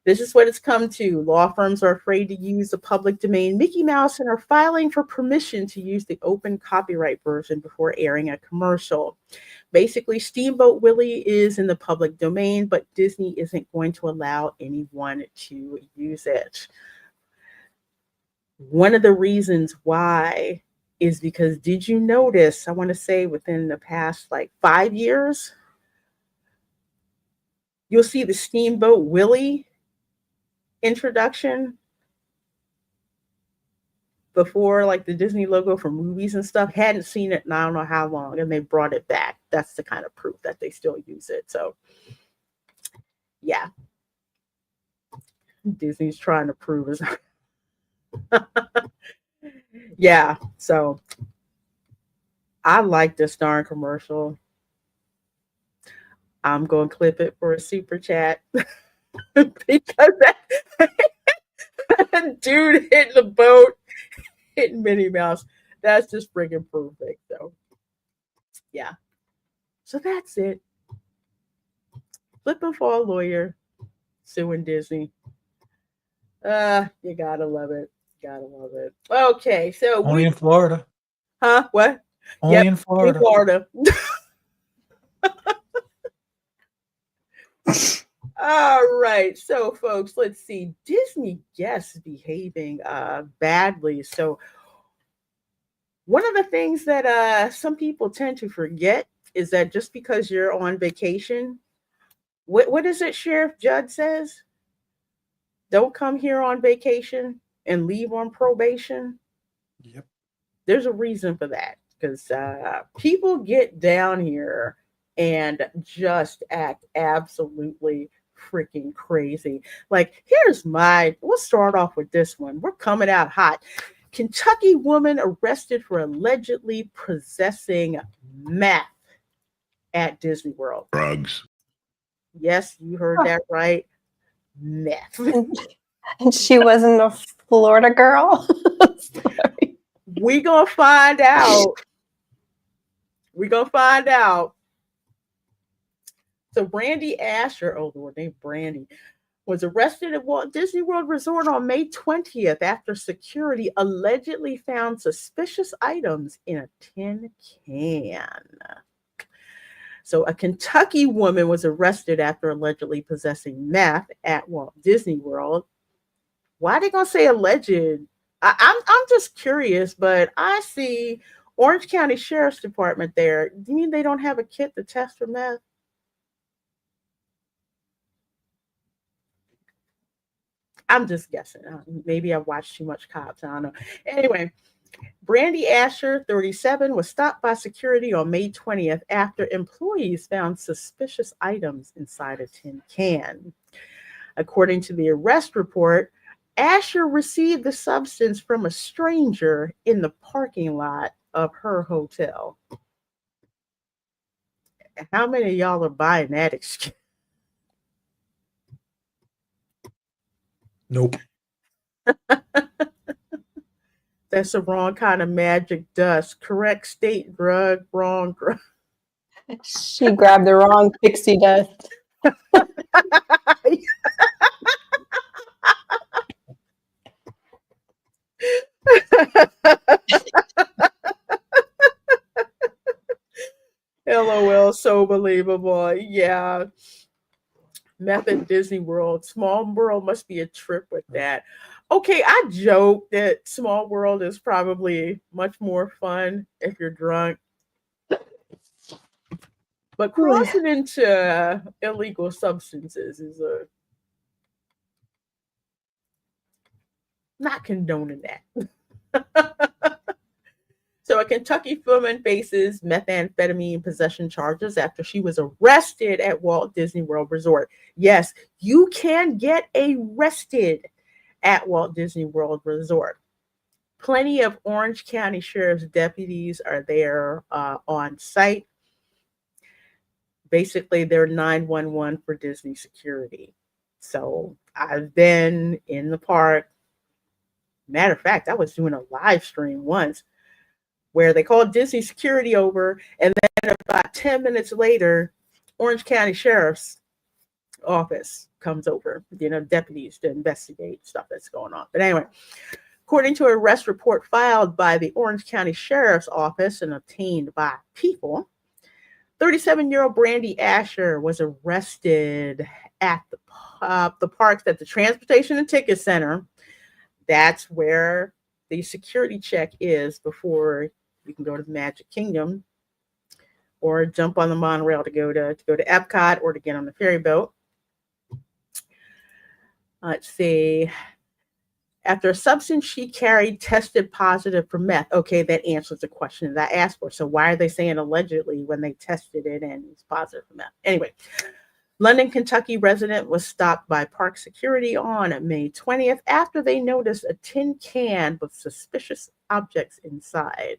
this is what it's come to. Law firms are afraid to use the public domain Mickey Mouse and are filing for permission to use the open copyright version before airing a commercial. Basically, Steamboat Willie is in the public domain, but Disney isn't going to allow anyone to use it. One of the reasons why is because, did you notice, I want to say within the past like 5 years, you'll see the Steamboat Willie introduction before, like the Disney logo for movies and stuff. Hadn't seen it in I don't know how long, and they brought it back. That's the kind of proof that they still use it. So yeah, Disney's trying to prove it. Yeah, so I like this darn commercial. I'm going to clip it for a super chat because that dude hitting the boat, hitting Minnie Mouse, that's just freaking perfect. So yeah, so that's it. Flipping for a lawyer, suing Disney. You gotta love it. Gotta love it. Okay, so Only in Florida. huh? What? Only in In Florida. Florida. All right, so folks, let's see. Disney guests behaving badly. So one of the things that some people tend to forget is that just because you're on vacation, what is it Sheriff Judd says? Don't come here on vacation and leave on probation. Yep. There's a reason for that because people get down here and just act absolutely freaking crazy. Like, we'll start off with this one. We're coming out hot. Kentucky woman arrested for allegedly possessing meth at Disney World. Drugs. Yes, you heard that right. Meth. And she wasn't a Florida girl. Sorry. We gonna find out. So Brandy Asher, oh Lord, named Brandy, was arrested at Walt Disney World Resort on May 20th after security allegedly found suspicious items in a tin can. So, a Kentucky woman was arrested after allegedly possessing meth at Walt Disney World. Why are they gonna say alleged? I'm just curious, but I see Orange County Sheriff's Department there. Do you mean they don't have a kit to test for meth? I'm just guessing. Maybe I watched too much cops. I don't know. Anyway, Brandy Asher, 37, was stopped by security on May 20th after employees found suspicious items inside a tin can. According to the arrest report, Asher received the substance from a stranger in the parking lot of her hotel. How many of y'all are buying that excuse? Nope. That's the wrong kind of magic dust. Correct state drug, wrong drug. She grabbed the wrong pixie dust. LOL, so believable. Yeah. Meth at Disney World. Small World must be a trip with that. Okay, I joke that Small World is probably much more fun if you're drunk. But crossing into illegal substances is not condoning that. So a Kentucky woman faces methamphetamine possession charges after she was arrested at Walt Disney World Resort. Yes, you can get arrested at Walt Disney World Resort. Plenty of Orange County Sheriff's deputies are there on site. Basically, they're 911 for Disney security. So I've been in the park. Matter of fact, I was doing a live stream once where they called Disney security over, and then about 10 minutes later, Orange County Sheriff's Office comes over, deputies to investigate stuff that's going on. But anyway, according to an arrest report filed by the Orange County Sheriff's Office and obtained by People, 37-year-old Brandy Asher was arrested at the parks at the Transportation and Ticket Center. That's where the security check is before you can go to the Magic Kingdom or jump on the monorail to go to Epcot or to get on the ferry boat. Let's see. After a substance she carried tested positive for meth. Okay, that answers the question that I asked for. So why are they saying allegedly when they tested it and it's positive for meth? Anyway, London, Kentucky resident was stopped by park security on May 20th after they noticed a tin can with suspicious objects inside.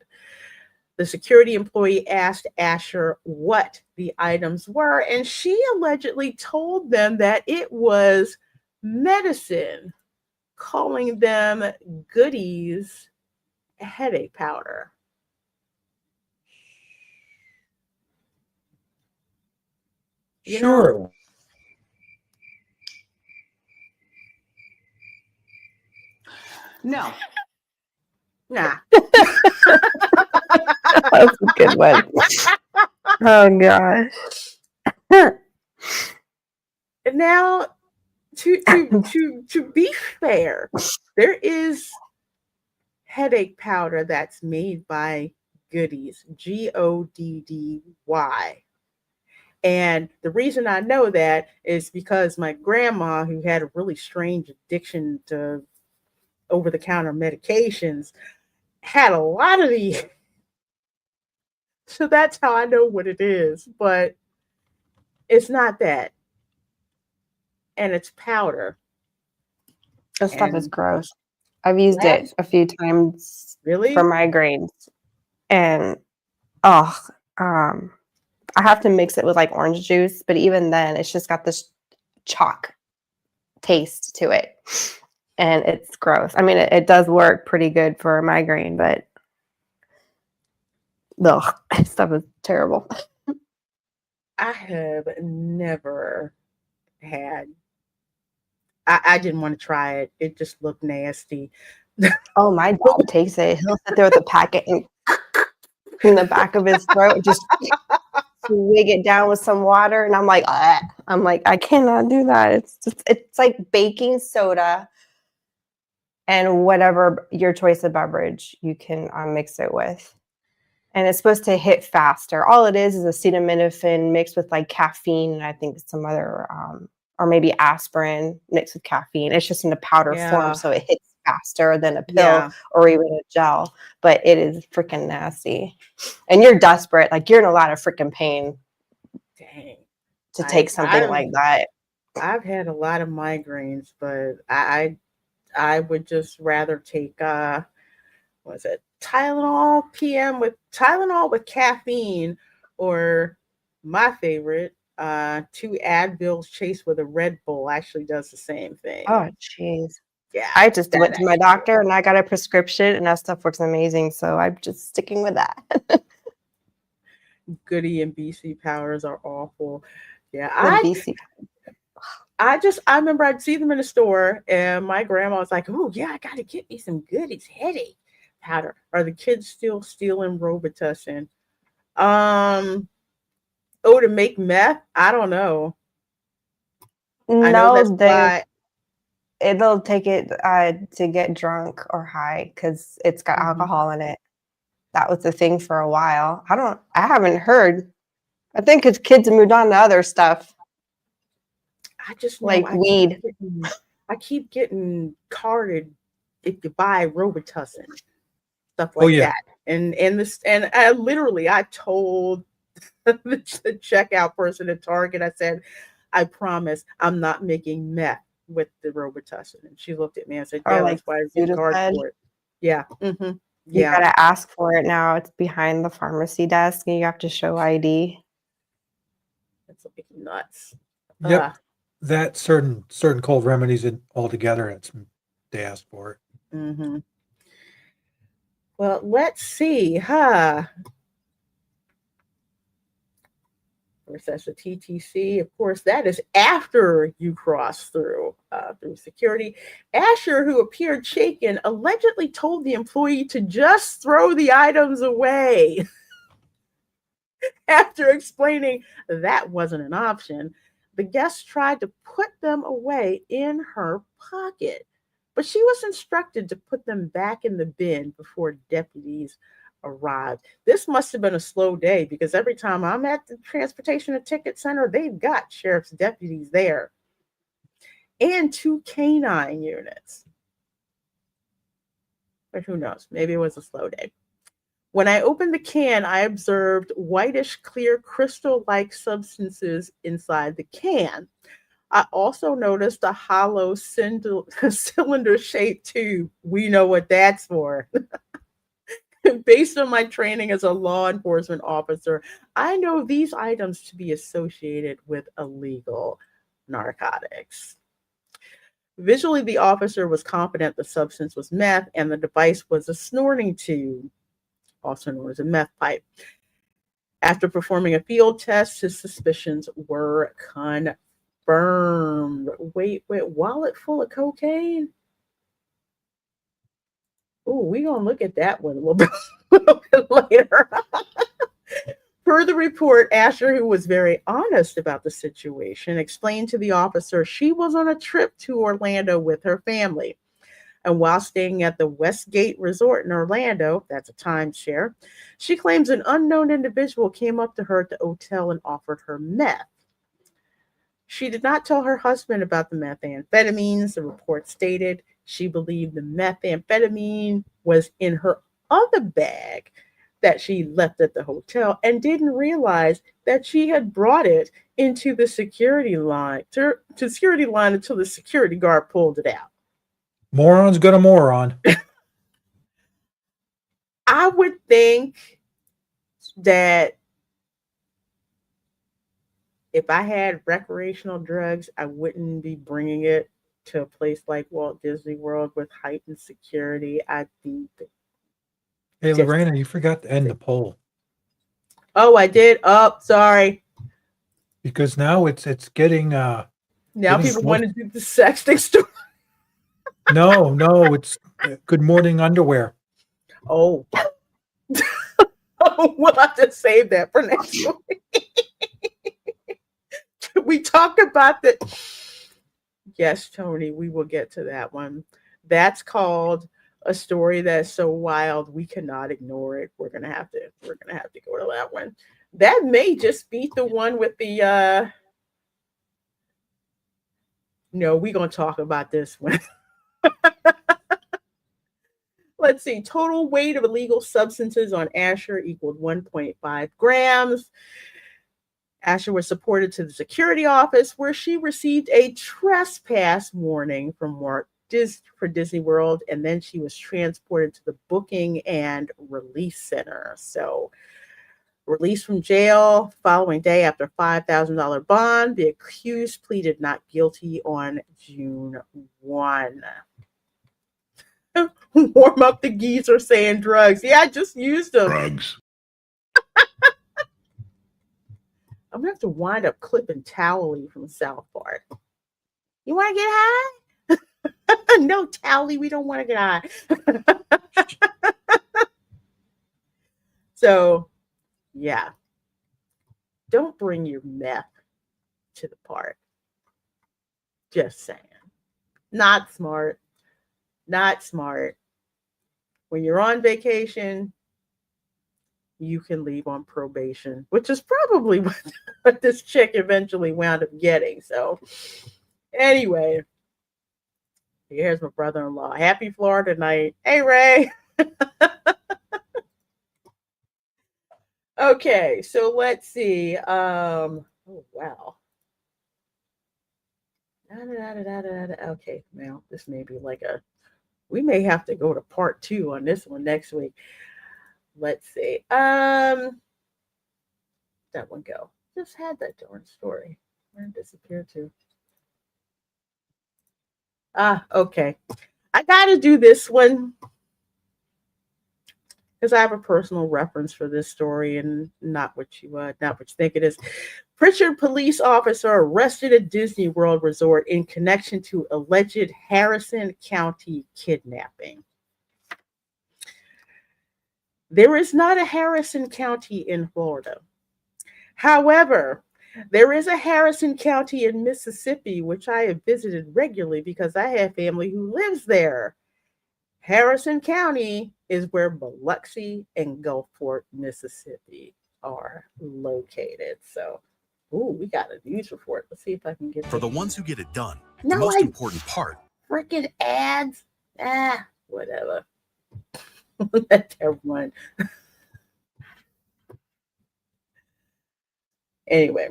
The security employee asked Asher what the items were, and she allegedly told them that it was medicine, calling them goodies headache powder. Sure. No. Nah. That's a good one. Oh gosh. Now, to be fair, there is headache powder that's made by Goodies, Goddy. And the reason I know that is because my grandma, who had a really strange addiction to over-the-counter medications, had a lot of these. So that's how I know what it is. But it's not that. And it's powder. This stuff is gross. I've used it a few times Really? for migraines. And I have to mix it with like orange juice, but even then it's just got this chalk taste to it. And it's gross. I mean, it does work pretty good for a migraine, but ugh, this stuff is terrible. I have never had. I didn't want to try it. It just looked nasty. Oh, my dad takes it. He'll sit there with a packet and in the back of his throat, just swig it down with some water, and I'm like, "Ah." I'm like, I cannot do that. It's like baking soda and whatever your choice of beverage you can mix it with. And it's supposed to hit faster. All it is acetaminophen mixed with like caffeine and I think some other, or maybe aspirin mixed with caffeine. It's just in a powder form, Yeah. so it hits faster than a pill Yeah. or even a gel. But it is freaking nasty. And you're desperate, like you're in a lot of freaking pain Dang. to take something like that. I've had a lot of migraines, but I would just rather take what is it? Tylenol with caffeine, or my favorite, 2 Advils chased with a Red Bull actually does the same thing. Oh, jeez. Yeah, I just that went to my actually doctor and I got a prescription and that stuff works amazing. So I'm just sticking with that. Goody and BC powders are awful. Yeah, The BC. I remember I'd see them in the store, and my grandma was like, "Oh yeah, I gotta get me some Goodies headache powder." Are the kids still stealing Robitussin? Um, oh, to make meth? I don't know. I know that's No, why. it'll take it to get drunk or high because it's got Mhm. alcohol in it. That was the thing for a while. I haven't heard. I think it's kids have moved on to other stuff I just know like weed. I keep getting carded if you buy Robitussin, stuff Oh like yeah. that. And I literally I told the checkout person at Target, I said, I promise I'm not making meth with the Robitussin. And she looked at me and said, Or yeah, like that's why I get card Sudafed. for it. Yeah. Mm-hmm. You Yeah. gotta ask for it now. It's behind the pharmacy desk and you have to show ID. It's like nuts. Yep. That certain cold remedies and altogether, they ask for it. Mm-hmm. Well, let's see. Huh. That's a TTC. Of course, that is after you cross through security. Asher, who appeared shaken, allegedly told the employee to just throw the items away. After explaining that wasn't an option, the guest tried to put them away in her pocket, but she was instructed to put them back in the bin before deputies arrived. This must have been a slow day because every time I'm at the transportation and ticket center, they've got sheriff's deputies there and 2 canine units. But who knows? Maybe it was a slow day. When I opened the can, I observed whitish, clear, crystal like substances inside the can. I also noticed a hollow cylinder shaped tube. We know what that's for. Based on my training as a law enforcement officer, I know these items to be associated with illegal narcotics. Visually, the officer was confident the substance was meth and the device was a snorting tube, also known as a meth pipe. After performing a field test, his suspicions were confirmed. Wait, wallet full of cocaine? Ooh, we gonna look at that one a little bit later. Per the report, Asher, who was very honest about the situation, explained to the officer she was on a trip to Orlando with her family. And while staying at the Westgate Resort in Orlando, that's a timeshare, she claims an unknown individual came up to her at the hotel and offered her meth. She did not tell her husband about the methamphetamines. The report stated she believed the methamphetamine was in her other bag that she left at the hotel and didn't realize that she had brought it into the security line until the security guard pulled it out. Moron's got a moron. I would think that if I had recreational drugs, I wouldn't be bringing it to a place like Walt Disney World with heightened security. I'd be Hey, just. Lorena, you forgot to end the poll Oh, I did. Oh, sorry. because now it's getting Now getting people close. want to do the sexting story. No, it's Good Morning Underwear. Oh. We'll have to save that for next week. We talked about that. Yes, Tony, we will get to that one. That's called a story that's so wild we cannot ignore it. We're gonna have to go to that one. That may just be the one with the no, we're gonna talk about this one. Let's see. Total weight of illegal substances on Asher equaled 1.5 grams. Asher was reported to the security office where she received a trespass warning from for Disney World, and then she was transported to the booking and release center. So, released from jail following day after $5,000 bond. The accused pleaded not guilty on June 1. Warm up the geezer saying drugs. Yeah, I just used them. Drugs. I'm gonna have to wind up clipping Towley from South Park. You want to get high? No, Towley, we don't want to get high. So, yeah, don't bring your meth to the park. Just saying. Not smart. Not smart. When you're on vacation, you can leave on probation, which is probably what this chick eventually wound up getting. So, anyway, here's my brother-in-law. Happy Florida night. Hey, Ray. Okay, so let's see. Oh, wow. Okay, now this may be like we may have to go to part 2 on this one next week. Let's see. That one go. Just had that darn story. Where did it disappear to? Okay. I gotta do this one because I have a personal reference for this story and not what you think it is. Pritchard police officer arrested at Disney World Resort in connection to alleged Harrison County kidnapping. There is not a Harrison County in Florida. However, there is a Harrison County in Mississippi, which I have visited regularly because I have family who lives there. Harrison County is where Biloxi and Gulfport, Mississippi are located. So, we got a news report. Let's see if I can get For the ones who get it done, No, the most important part. Freaking ads. Whatever. Never mind. Anyway,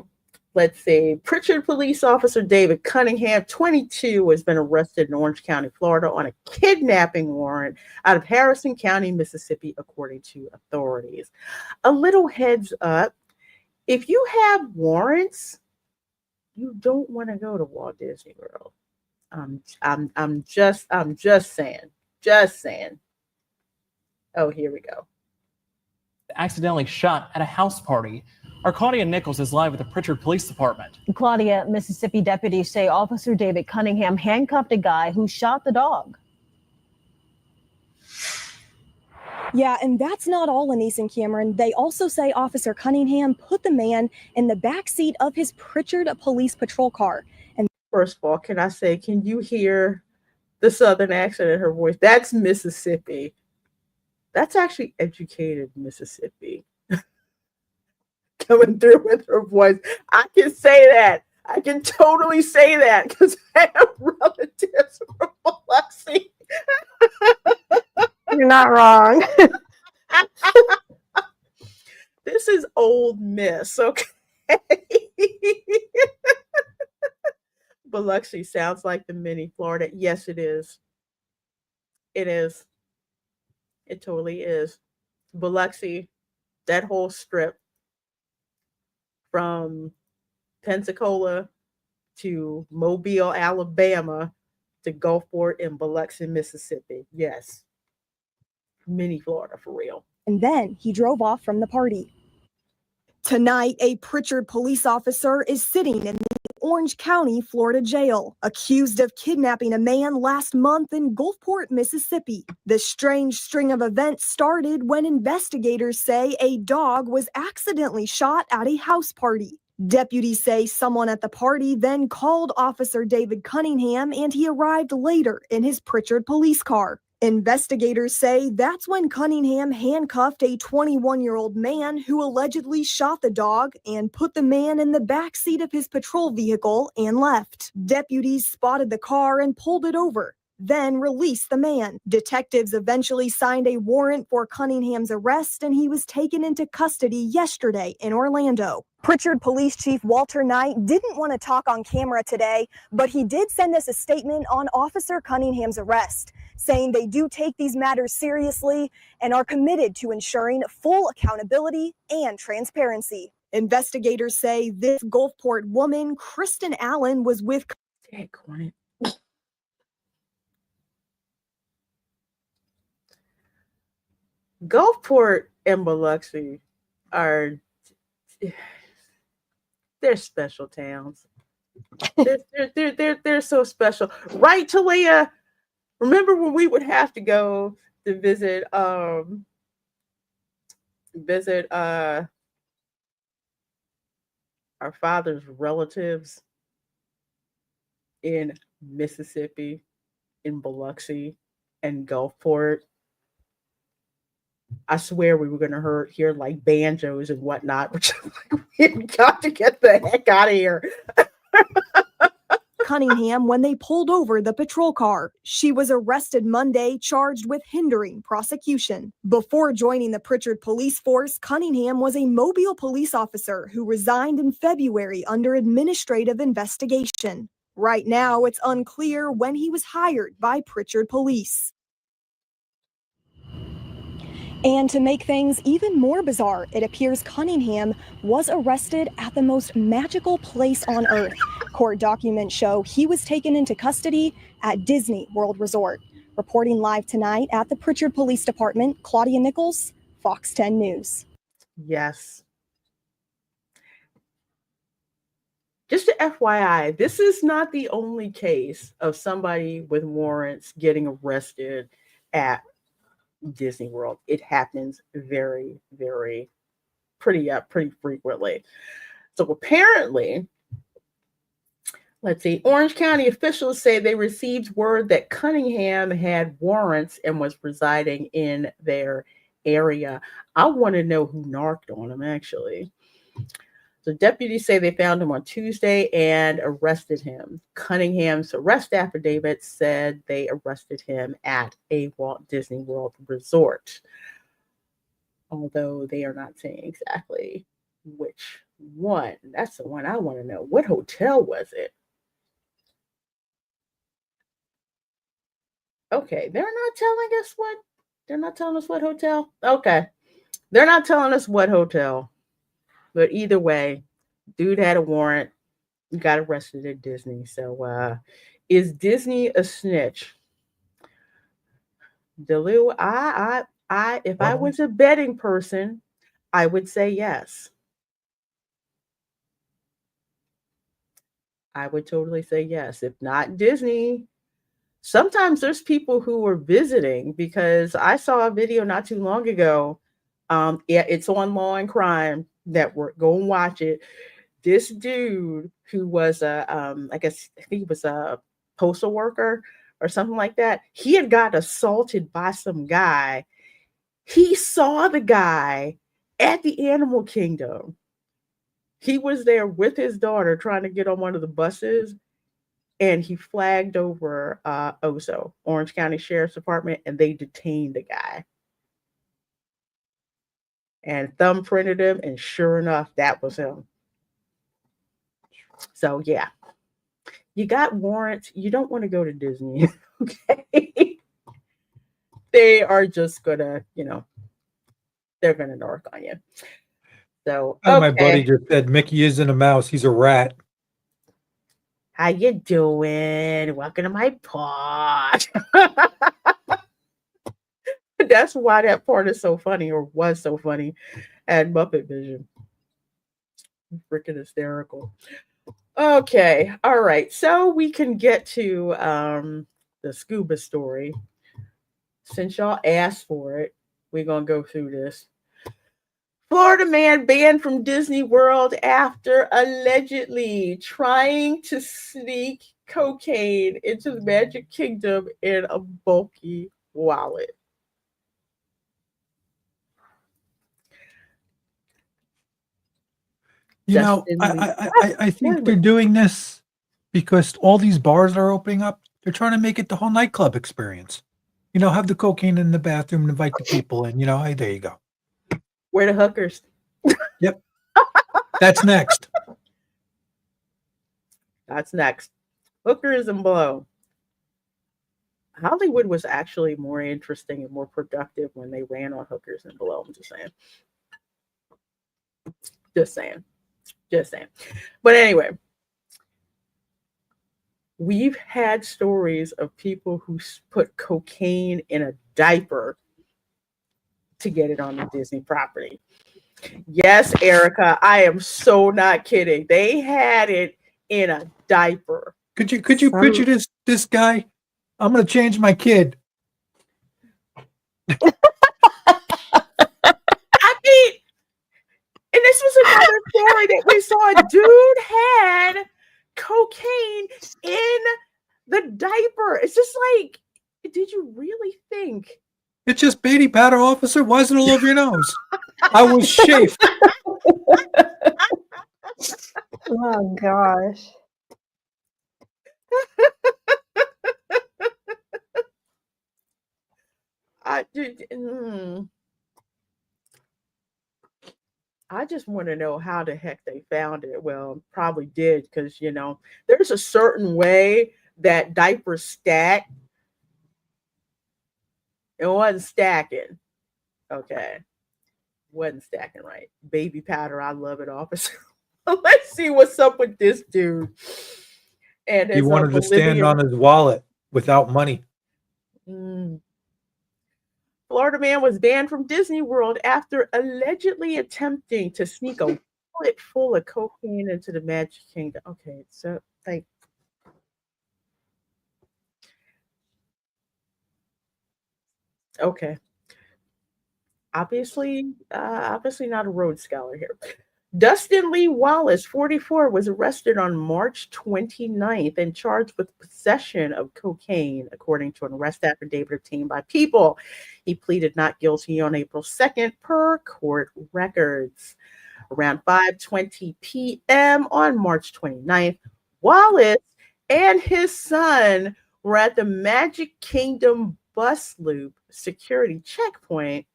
let's see. Pritchard police officer David Cunningham, 22, has been arrested in Orange County, Florida on a kidnapping warrant out of Harrison County, Mississippi, according to authorities. A little heads up, if you have warrants, you don't want to go to Walt Disney World. I'm just saying. Just saying. Oh, here we go. Accidentally shot at a house party. Our Claudia Nichols is live with the Pritchard Police Department. Claudia, Mississippi deputies say Officer David Cunningham handcuffed a guy who shot the dog. Yeah, and that's not all, Anise and Cameron. They also say Officer Cunningham put the man in the back seat of his Pritchard police patrol car. And first of all, can I say, can you hear the Southern accent in her voice? That's Mississippi. That's actually educated Mississippi coming through with her voice. I can say that. I can totally say that because I have relatives from Biloxi. You're not wrong. This is old Miss, okay? Biloxi sounds like the mini Florida. Yes, it is. It is. It totally is. Biloxi, that whole strip from Pensacola to Mobile, Alabama to Gulfport and Biloxi, Mississippi. Yes. Mini Florida for real. And then he drove off from the party. Tonight, a Pritchard police officer is sitting in the Orange County, Florida jail, accused of kidnapping a man last month in Gulfport, Mississippi. The strange string of events started when investigators say a dog was accidentally shot at a house party. Deputies say someone at the party then called Officer David Cunningham and he arrived later in his Pritchard police car. Investigators say that's when Cunningham handcuffed a 21-year-old man who allegedly shot the dog and put the man in the back seat of his patrol vehicle and left. Deputies spotted the car and pulled it over, then released the man. Detectives eventually signed a warrant for Cunningham's arrest and he was taken into custody yesterday in Orlando. Pritchard Police Chief Walter Knight didn't want to talk on camera today, but he did send us a statement on Officer Cunningham's arrest, saying they do take these matters seriously and are committed to ensuring full accountability and transparency. Investigators say this Gulfport woman, Kristen Allen, was with Gulfport and Biloxi are they're special towns. They're so special, right, Talia? Remember when we would have to go to visit our father's relatives in Mississippi, in Biloxi, and Gulfport? I swear we were going to hear like banjos and whatnot, which we got to get the heck out of here. Cunningham when they pulled over the patrol car. She was arrested Monday, charged with hindering prosecution. Before joining the Pritchard police force, Cunningham was a Mobile police officer who resigned in February under administrative investigation. Right now, it's unclear when he was hired by Pritchard Police. And to make things even more bizarre, it appears Cunningham was arrested at the most magical place on earth. Court documents show he was taken into custody at Disney World Resort. Reporting live tonight at the Pritchard Police Department, Claudia Nichols, Fox 10 News. Yes. Just a FYI, this is not the only case of somebody with warrants getting arrested at Disney World. It happens very, very pretty frequently. So apparently, let's see, Orange County officials say they received word that Cunningham had warrants and was residing in their area. I want to know who narked on him, actually. So deputies say they found him on Tuesday and arrested him. Cunningham's arrest affidavit said they arrested him at a Walt Disney World resort, although they are not saying exactly which one. That's the one I want to know. What hotel was it? Okay, they're not telling us what hotel. Okay, they're not telling us what hotel. But either way, dude had a warrant, got arrested at Disney. So is Disney a snitch? Delu, if I was a betting person, I would say yes. I would totally say yes. If not Disney, sometimes there's people who are visiting, because I saw a video not too long ago. Yeah, it's on Law and Crime Network. Go and watch it. This dude who was I think he was a postal worker or something like that. He had got assaulted by some guy. He saw the guy at the Animal Kingdom. He was there with his daughter trying to get on one of the buses, and he flagged over OSO, Orange County Sheriff's Department, and they detained the guy and thumbprinted him, and sure enough, that was him. So yeah, you got warrants. You don't want to go to Disney, okay? They are just gonna, they're gonna narc on you. So okay. My buddy just said Mickey isn't a mouse; he's a rat. How you doing? Welcome to my pod. That's why that part is so funny, or was so funny, at Muppet Vision. Freaking hysterical. Okay, all right. So we can get to the scuba story. Since y'all asked for it, we're gonna go through this. Florida man banned from Disney World after allegedly trying to sneak cocaine into the Magic Kingdom in a bulky wallet. You know, I think they're doing this because all these bars are opening up. They're trying to make it the whole nightclub experience. You know, have the cocaine in the bathroom and invite the people in. You know, hey, there you go. Where the hookers? Yep. That's next. That's next. Hookers and blow. Hollywood was actually more interesting and more productive when they ran on hookers and blow. I'm just saying. Just saying. Just saying. But anyway, we've had stories of people who put cocaine in a diaper to get it on the Disney property. Yes, Erica, I am so not kidding. They had it in a diaper. Could you picture this guy? I'm gonna change my kid. I mean, and this was another story that we saw. A dude had cocaine in the diaper. It's just like, did you really think? It's just baby powder, officer. Why is it all over your nose? I was chafed. Oh gosh. I just want to know how the heck they found it. Well, probably did, because there's a certain way that diapers stack. It wasn't stacking. Okay. Wasn't stacking right. Baby powder, I love it, officer. Let's see what's up with this dude. And He wanted to stand on his wallet without money. Florida man was banned from Disney World after allegedly attempting to sneak a wallet full of cocaine into the Magic Kingdom. Okay, so okay. Obviously not a Rhodes Scholar here. Dustin Lee Wallace, 44, was arrested on March 29th and charged with possession of cocaine, according to an arrest affidavit obtained by People. He pleaded not guilty on April 2nd, per court records. Around 5:20 p.m. on March 29th, Wallace and his son were at the Magic Kingdom bus loop security checkpoint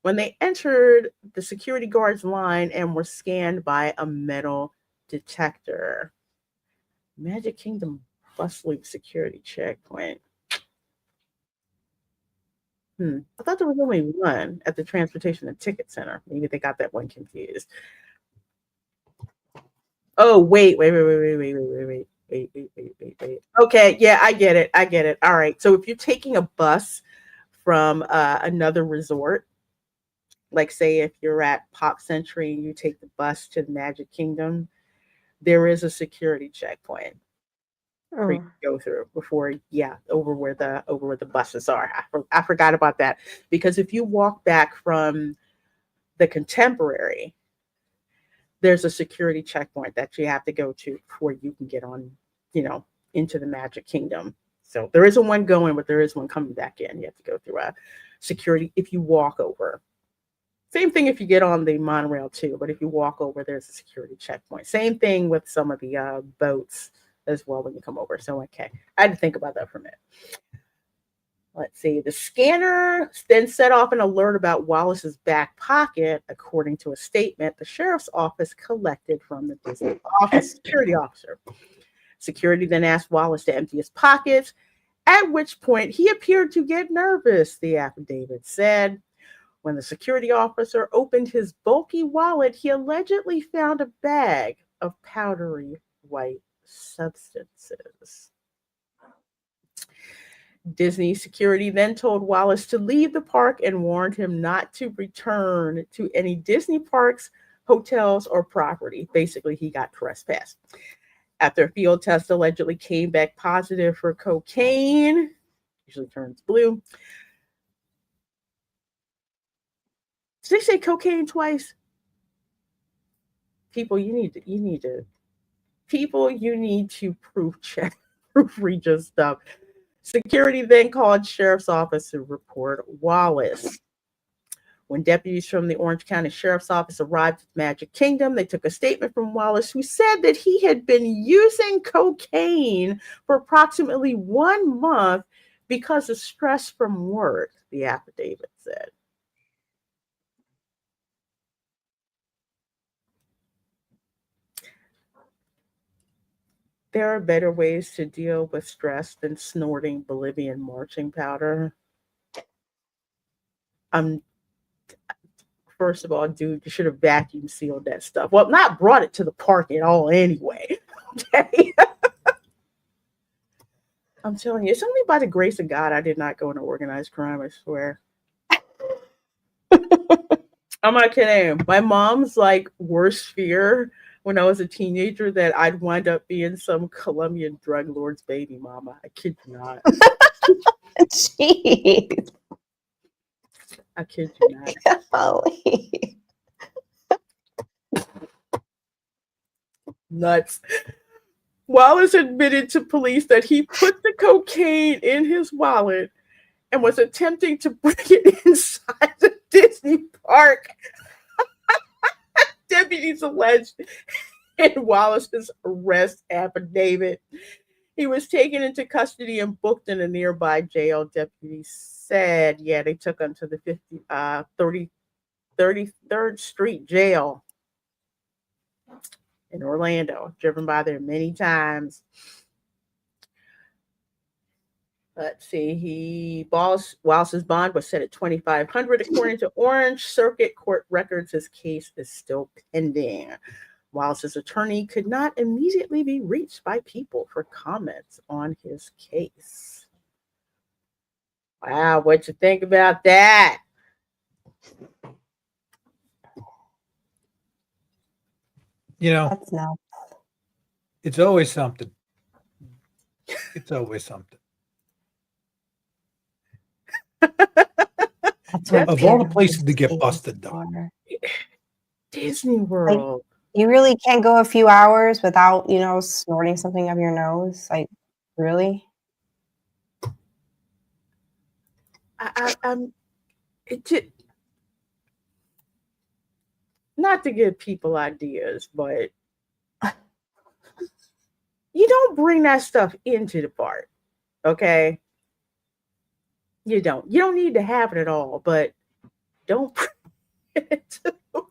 when they entered the security guard's line and were scanned by a metal detector. Magic Kingdom bus loop security checkpoint. I thought there was only one at the Transportation and Ticket Center. Maybe they got that one confused. Oh, wait. Okay, yeah, I get it. All right. So if you're taking a bus from another resort, like say if you're at Pop Century and you take the bus to the Magic Kingdom, there is a security checkpoint for you to go through before, over where the buses are. I forgot about that, because if you walk back from the Contemporary, there's a security checkpoint that you have to go to before you can get on, into the Magic Kingdom. So there isn't one going, but there is one coming back in. You have to go through a security if you walk over. Same thing if you get on the monorail too, but if you walk over, there's a security checkpoint. Same thing with some of the boats as well when you come over. So, okay, I had to think about that for a minute. Let's see. The scanner then set off an alert about Wallace's back pocket, according to a statement the sheriff's office collected from the Disney office security officer. Security then asked Wallace to empty his pockets, at which point he appeared to get nervous, the affidavit said. When the security officer opened his bulky wallet, he allegedly found a bag of powdery white substances. Disney security then told Wallace to leave the park and warned him not to return to any Disney parks, hotels, or property. Basically, he got trespassed. After a field test allegedly came back positive for cocaine, usually turns blue, Did they say cocaine twice? People, you need to proof check, proofread your stuff. Security then called sheriff's office to report Wallace. When deputies from the Orange County Sheriff's Office arrived at Magic Kingdom, they took a statement from Wallace, who said that he had been using cocaine for approximately 1 month because of stress from work, the affidavit said. There are better ways to deal with stress than snorting Bolivian marching powder. First of all, dude, you should have vacuum sealed that stuff. Well, not brought it to the park at all anyway. Okay. I'm telling you, it's only by the grace of God I did not go into organized crime, I swear. I'm not kidding. My mom's like worst fear when I was a teenager that I'd wind up being some Colombian drug lord's baby mama. I kid you not. Jeez. I kid you not. Golly. Nuts. Wallace admitted to police that he put the cocaine in his wallet and was attempting to bring it inside the Disney park. Deputies alleged in Wallace's arrest affidavit. He was taken into custody and booked in a nearby jail. Deputies said, yeah, they took him to the 33rd Street jail in Orlando, driven by there many times. Let's see. Wallace's bond was set at $2,500. According to Orange Circuit Court records, his case is still pending. Wallace's attorney could not immediately be reached by people for comments on his case. Wow, what you think about that? You know, That's nuts. it's always something. It's always something. That's what Of all the Peter places to was get saying busted, though. before. Disney World. You really can't go a few hours without, snorting something up your nose. Like, really? Not to give people ideas, but you don't bring that stuff into the park, okay? You don't. You don't need to have it at all, but don't bring it to the park.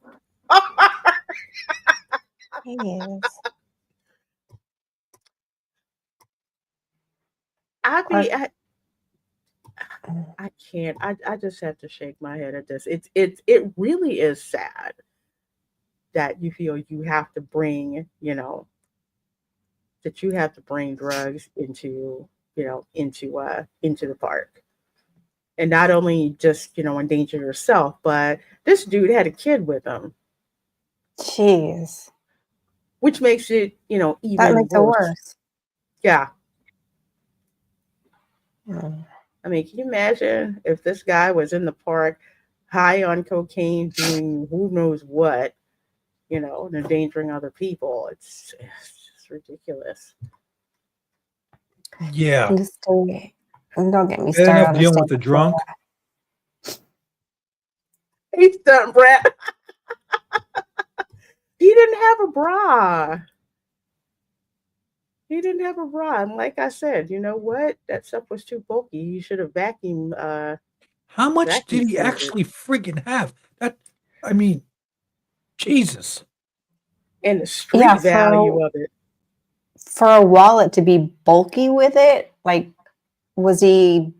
Yes. I can't. I just have to shake my head at this. It really is sad that you feel you have to bring, that you have to bring drugs into the park. And not only just, endanger yourself, but this dude had a kid with him. Jeez. Which makes it, even That makes it worse. worse. Yeah. Mm. I mean, can you imagine if this guy was in the park high on cocaine doing who knows what, and endangering other people? It's just ridiculous. Yeah. Don't get me Bad started enough on the dealing state with the of drunk. Florida. He's done, Brett. He didn't have a bra. He didn't have a bra. And like I said, you know what? That stuff was too bulky. You should have vacuumed. How much Vacuum did he sealed it. actually friggin' have? Jesus. And the street Yeah, value of it. for a wallet to be bulky with it, like, was he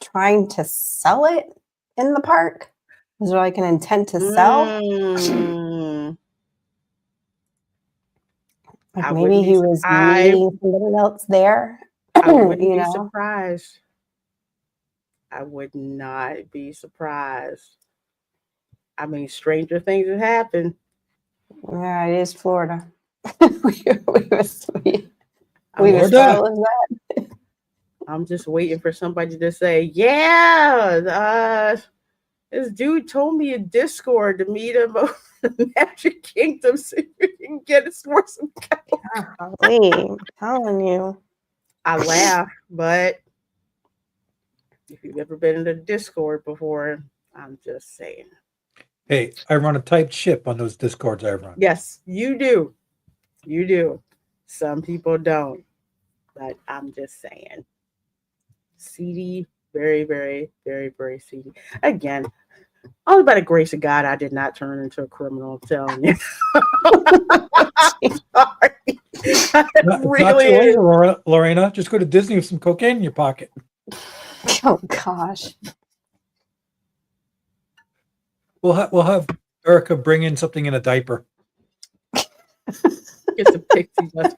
trying to sell it in the park? Was there like an intent to sell? Mm. Like I maybe wouldn't be he was meeting somebody else there. I wouldn't you be know? surprised. I would not be surprised. I mean, stranger things have happened. Yeah, it is Florida. we as Florida? well as that. I'm just waiting for somebody to say, yeah, This dude told me in Discord to meet him over the Magic Kingdom so you can get us for some coke. Golly, I'm telling you. I laugh, but if you've ever been in the Discord before, I'm just saying. Hey, I run a typed ship on those Discords I run. Yes, you do. You do. Some people don't, but I'm just saying. CD, very, very, very, very CD. Again, only by the grace of God, I did not turn into a criminal. I'm telling you. Sorry. Not Really too late, is. Lorena. Just go to Disney with some cocaine in your pocket. Oh gosh. We'll have Erica bring in something in a diaper. Get some pixie dust.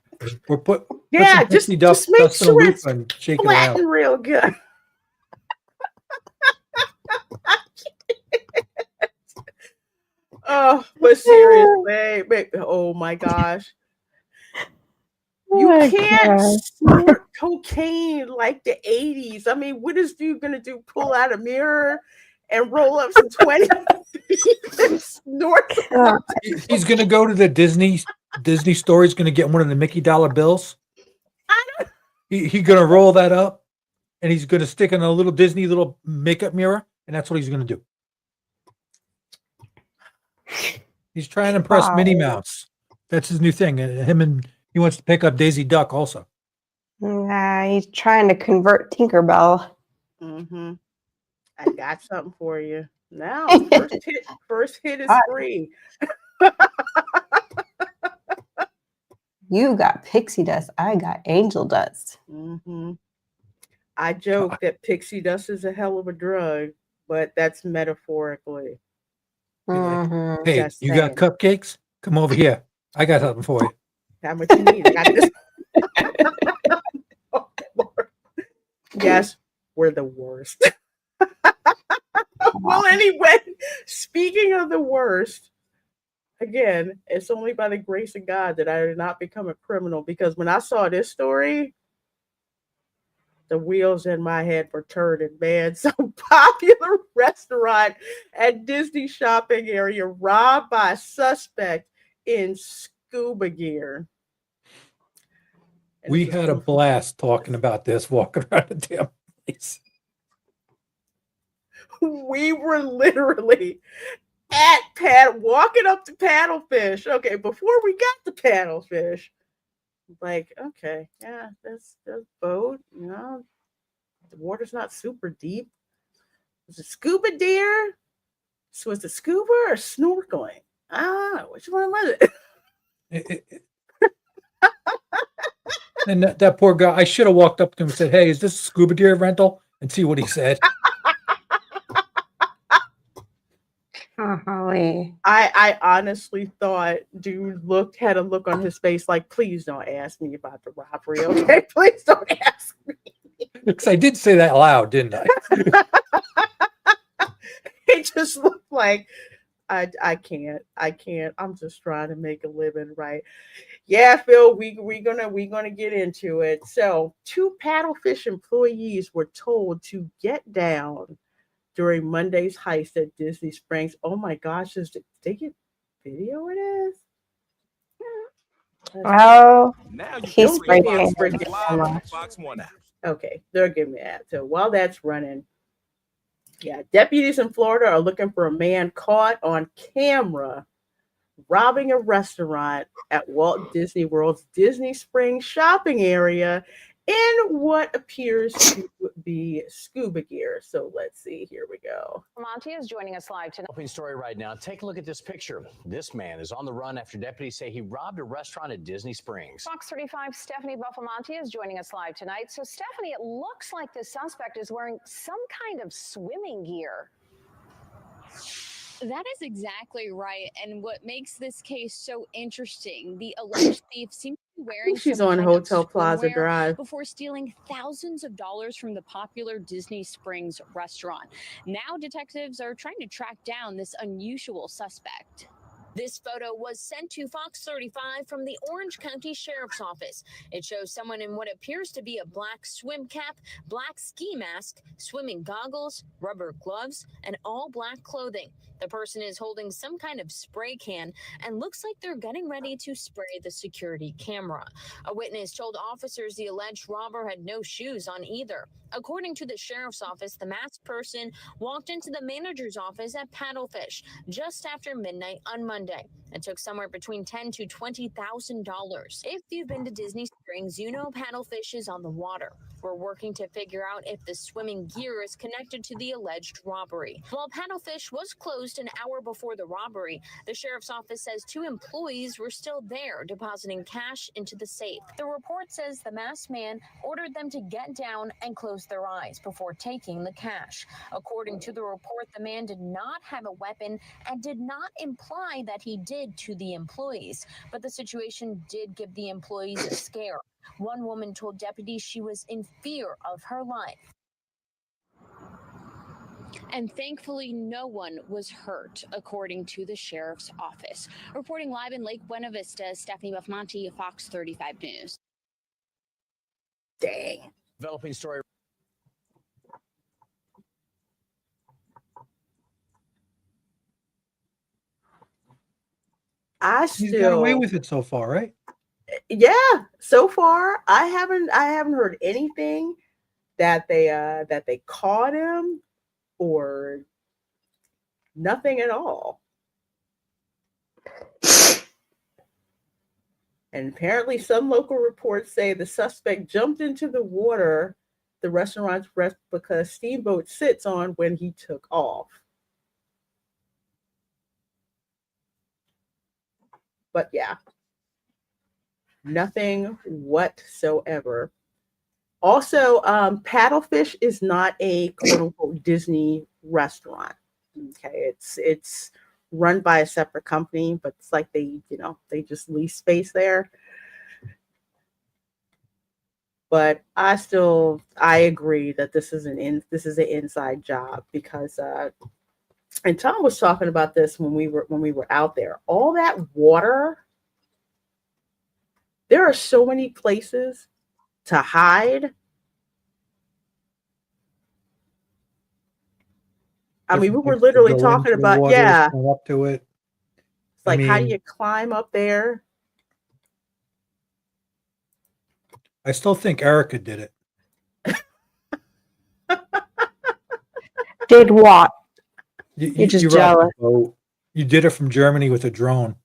We'll put Yeah, some just pixie dust make in a sure loop it's and shake it flat around. and real good. Oh, but seriously, oh my gosh. You Oh, can't gosh. snort cocaine like the 80s. I mean, what is dude gonna do? Pull out a mirror and roll up some 20 and snort some God. He's gonna go to the Disney store. He's gonna get one of the Mickey dollar bills. He's gonna roll that up, and he's gonna stick in a little Disney little makeup mirror, and that's what he's gonna do. He's trying to impress Minnie Mouse. That's his new thing. And he wants to pick up Daisy Duck also. He's trying to convert Tinkerbell. Mm-hmm. I got something for you. Now, first hit is free. You got pixie dust. I got angel dust. Mm-hmm. I joke that pixie dust is a hell of a drug, but that's metaphorically. Mhm. Hey, Just you got saying. cupcakes? Come over here. I got something for you. How much you need? I got this. Oh, Lord. Yes, we're the worst. Well, anyway, speaking of the worst, again, it's only by the grace of God that I did not become a criminal, because when I saw this story, the wheels in my head were turning, man. Some popular restaurant at Disney shopping area robbed by a suspect in scuba gear. And We this is had a blast talking about this, walking around the damn place. we were literally walking up to paddlefish. Okay, before we got to paddlefish, like, okay, yeah, this boat, the water's not super deep. Was it scuba deer? So was it scuba or snorkeling? I don't know. Which one was it? And that poor guy, I should have walked up to him and said, "Hey, is this a scuba deer rental?" and see what he said. Golly. I honestly thought dude had a look on his face like, please don't ask me about the robbery, okay? Please don't ask me. Because I did say that loud, didn't I? It just looked like I can't. I'm just trying to make a living, right? Yeah, Phil, we're gonna get into it. So 2 paddlefish employees were told to get down during Monday's heist at Disney Springs. Oh my gosh, did they get video of this? Oh, Now you he's can breaking Fox it. Live on the Fox One app. Okay, they're giving me that. So while that's running, yeah, deputies in Florida are looking for a man caught on camera robbing a restaurant at Walt Disney World's Disney Springs shopping area in what appears to be scuba gear. So let's see. Here we go. Monty is joining us live tonight. Opening story right now. Take a look at this picture. This man is on the run after deputies say he robbed a restaurant at Disney Springs. Fox 35 Stephanie Buffamonte is joining us live tonight. So Stephanie, it looks like the suspect is wearing some kind of swimming gear. That is exactly right. And what makes this case so interesting, the alleged thief seems to be wearing She's some on kind Hotel of Plaza swimwear Drive before stealing thousands of dollars from the popular Disney Springs restaurant. Now detectives are trying to track down this unusual suspect. This photo was sent to Fox 35 from the Orange County Sheriff's Office. It shows someone in what appears to be a black swim cap, black ski mask, swimming goggles, rubber gloves, and all black clothing. The person is holding some kind of spray can and looks like they're getting ready to spray the security camera. A witness told officers the alleged robber had no shoes on either. According to the sheriff's office, the masked person walked into the manager's office at Paddlefish just after midnight on Monday and took somewhere between $10,000 to $20,000. If you've been to Disney Springs, you know Paddlefish is on the water. We're working to figure out if the swimming gear is connected to the alleged robbery. While Paddlefish was closed an hour before the robbery, the sheriff's office says 2 employees were still there depositing cash into the safe. The report says the masked man ordered them to get down and close their eyes before taking the cash. According to the report, the man did not have a weapon and did not imply that he did to the employees, but the situation did give the employees a scare. One woman told deputies she was in fear of her life. And thankfully, no one was hurt, according to the sheriff's office. Reporting live in Lake Buena Vista, Stephanie Buffmonte, Fox 35 News. Dang. Developing story. He's got away with it so far, right? Yeah, so far I haven't heard anything that they caught him or nothing at all. And apparently some local reports say the suspect jumped into the water the restaurant's replica steamboat sits on when he took off. But yeah, nothing whatsoever. Also, Paddlefish is not a quote unquote Disney restaurant. Okay, it's run by a separate company, but it's like they just lease space there. But I agree that this is an inside job because and Tom was talking about this when we were out there. All that water, there are so many places to hide. I mean, we were literally talking about, yeah, up to it. It's like, how do you climb up there? I still think Erica did it. Did what? You're just jealous. You did it from Germany with a drone.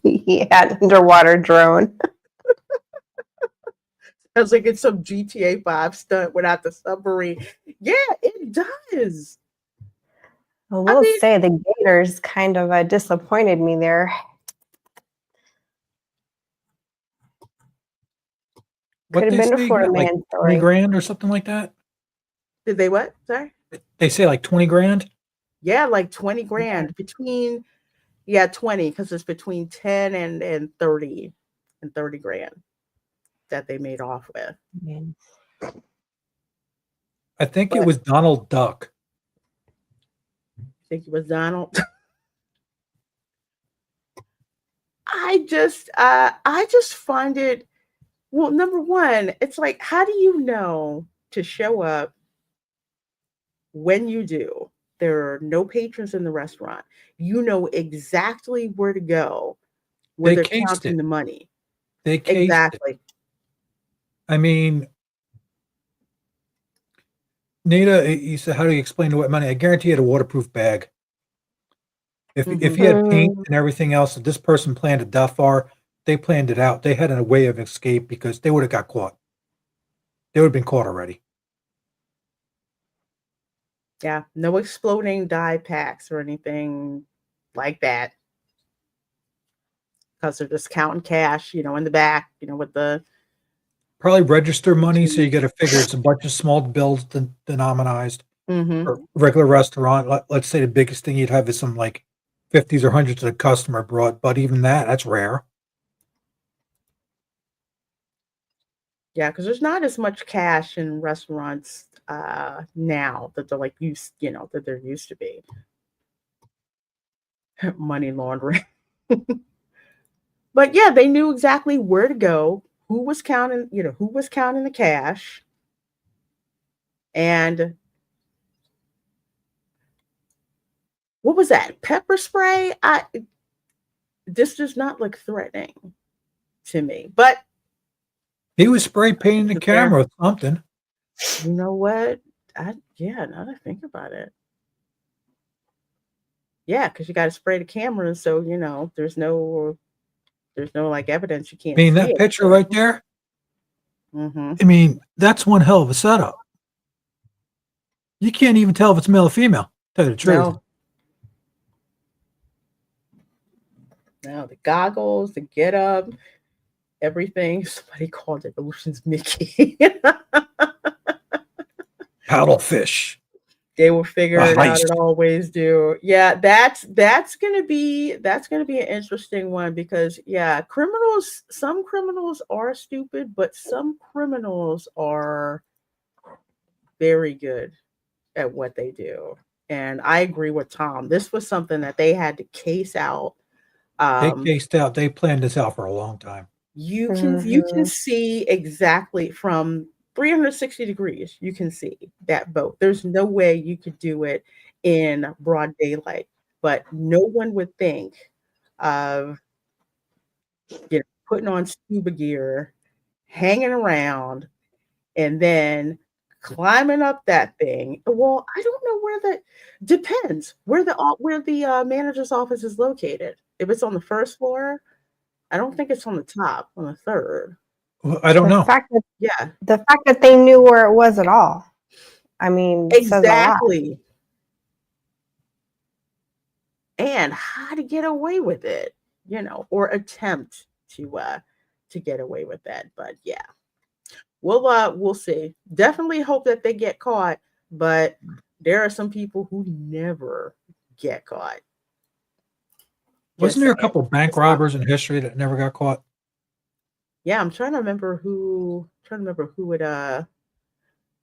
He had an underwater drone. Sounds like it's some GTA 5 stunt without the submarine. Yeah, it does. I will say the Gators kind of disappointed me there. Could have been a Florida man like story. 20 grand or something like that. Did they what? Sorry? They say like 20 grand? Yeah, like 20 grand. Between 20, because it's between 10 and 30 grand that they made off with. I think it was Donald Duck. I think it was Donald. I just find it, well, number one, it's like, how do you know to show up when you do? There are no patrons in the restaurant. You know exactly where to go where they're counting the money. They cased exactly. I mean, Nita, you said, how do you explain the wet money? I guarantee you had a waterproof bag. If you had paint and everything else that this person planned it that far, they planned it out. They had a way of escape because they would have got caught. They would have been caught already. Yeah, no exploding dye packs or anything like that. Because they're just counting cash, in the back, with the... Probably register money, so you got to figure it's a bunch of small bills denominized. For regular restaurant, let's say the biggest thing you'd have is some like 50s or 100s that a customer brought, but even that's rare. Yeah, because there's not as much cash in restaurants now that they're like used to be. money laundering. But yeah, they knew exactly where to go, who was counting, who was counting the cash, and what was that? Pepper spray? This does not look threatening to me. But He was spray painting the camera or something. you know what? Now that I think about it. Yeah, because you got to spray the camera, so there's no like evidence you I can't mean, see that it. picture right there, Mm-hmm. I mean, that's one hell of a setup. You can't even tell if it's male or female, to tell you the truth. No, the goggles, the get up, everything. Somebody called it Ocean's Mickey. Paddlefish. They will figure it out. heist. It always do. Yeah, that's gonna be an interesting one because some criminals are stupid, but some criminals are very good at what they do. And I agree with Tom. This was something that they had to case out. They cased out. They planned this out for a long time. You can see exactly from 360 degrees. You can see that boat. There's no way you could do it in broad daylight, but no one would think of putting on scuba gear, hanging around, and then climbing up that thing. Well, I don't know depends where the manager's office is located. If it's on the first floor, I don't think it's on the top, on the third. Well, I don't know. The fact that they knew where it was at all. I mean, says a lot. Exactly. And how to get away with it, or attempt to get away with that. But yeah. We'll see. Definitely hope that they get caught, but there are some people who never get caught. Wasn't there a couple bank robbers in history that never got caught? Yeah, I'm trying to remember who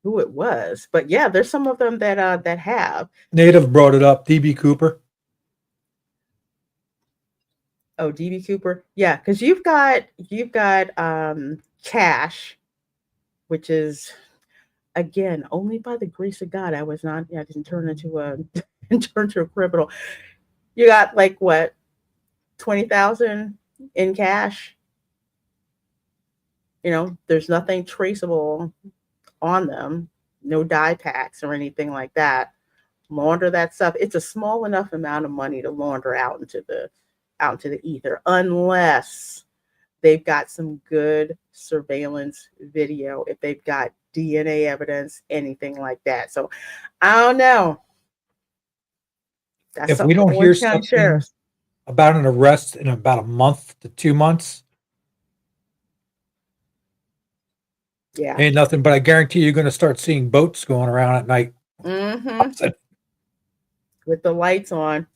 it was. But yeah, there's some of them that have. Native brought it up, DB Cooper. Oh, DB Cooper. Yeah, because you've got Cash, which is again only by the grace of God I didn't turn into a criminal. You got like what, 20,000 in cash. There's nothing traceable on them, no dye packs or anything like that. Launder that stuff. It's a small enough amount of money to launder out into the ether, unless they've got some good surveillance video, if they've got DNA evidence, anything like that. So I don't know. If we don't hear something about an arrest in about a month to 2 months, yeah, ain't nothing. But I guarantee you're going to start seeing boats going around at night. Mm-hmm. With the lights on.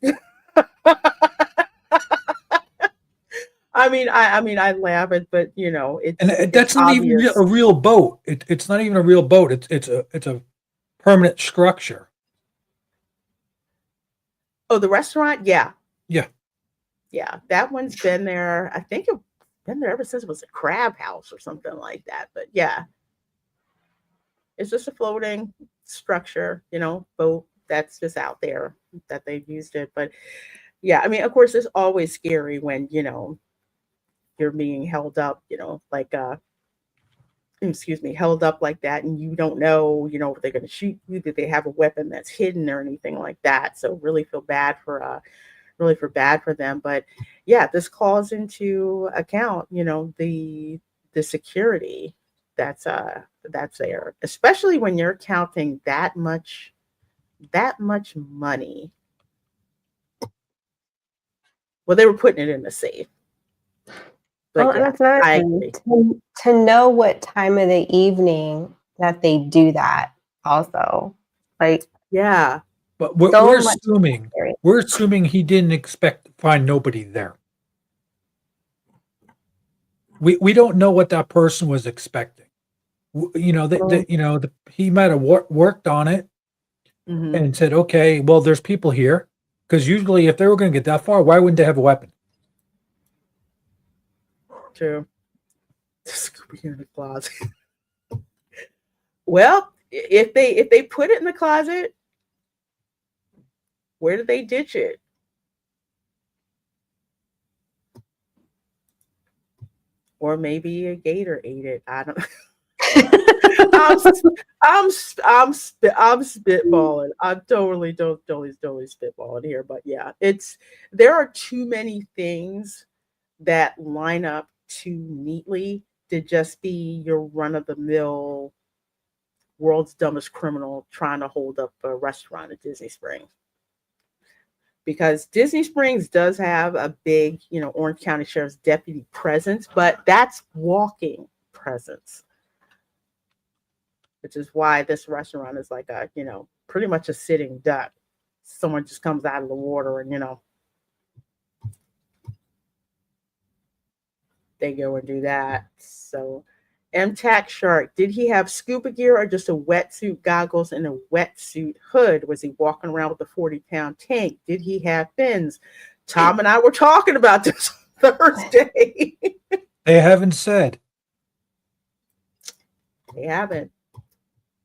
I mean, I laugh at, but that's not even a real boat. It's not even a real boat. It's a permanent structure. Oh, the restaurant? Yeah. Yeah. Yeah. That one's been there. I think it's been there ever since it was a crab house or something like that. But yeah. It's just a floating structure, boat that's just out there that they've used it. But yeah, I mean, of course, it's always scary when, you're being held up, held up like that, and you don't know, if they're going to shoot you, that they have a weapon that's hidden or anything like that. So really feel bad for them. But yeah, this calls into account, the security that's there, especially when you're counting that much money. Well, they were putting it in the safe. But Well, yeah, that's another I thing. agree. To know what time of the evening that they do that also. Like, yeah. But we're assuming he didn't expect to find nobody there. We don't know what that person was expecting. He might have worked on it and said, okay, well, there's people here. Because usually, if they were going to get that far, why wouldn't they have a weapon? True. Scooby in the closet. Well, if they put it in the closet, where did they ditch it? Or maybe a gator ate it. I don't. I'm spitballing. I'm totally spitballing here, but yeah, there are too many things that line up too neatly to just be your run of the mill world's dumbest criminal trying to hold up a restaurant at Disney Springs. Because Disney Springs does have a big, Orange County Sheriff's Deputy presence, but that's walking presence. Which is why this restaurant is like a, pretty much a sitting duck. Someone just comes out of the water and, they go and do that. So, MTAC Shark, did he have scuba gear or just a wetsuit, goggles, and a wetsuit hood? Was he walking around with a 40-pound tank? Did he have fins? Tom and I were talking about this Thursday. They haven't said. They haven't.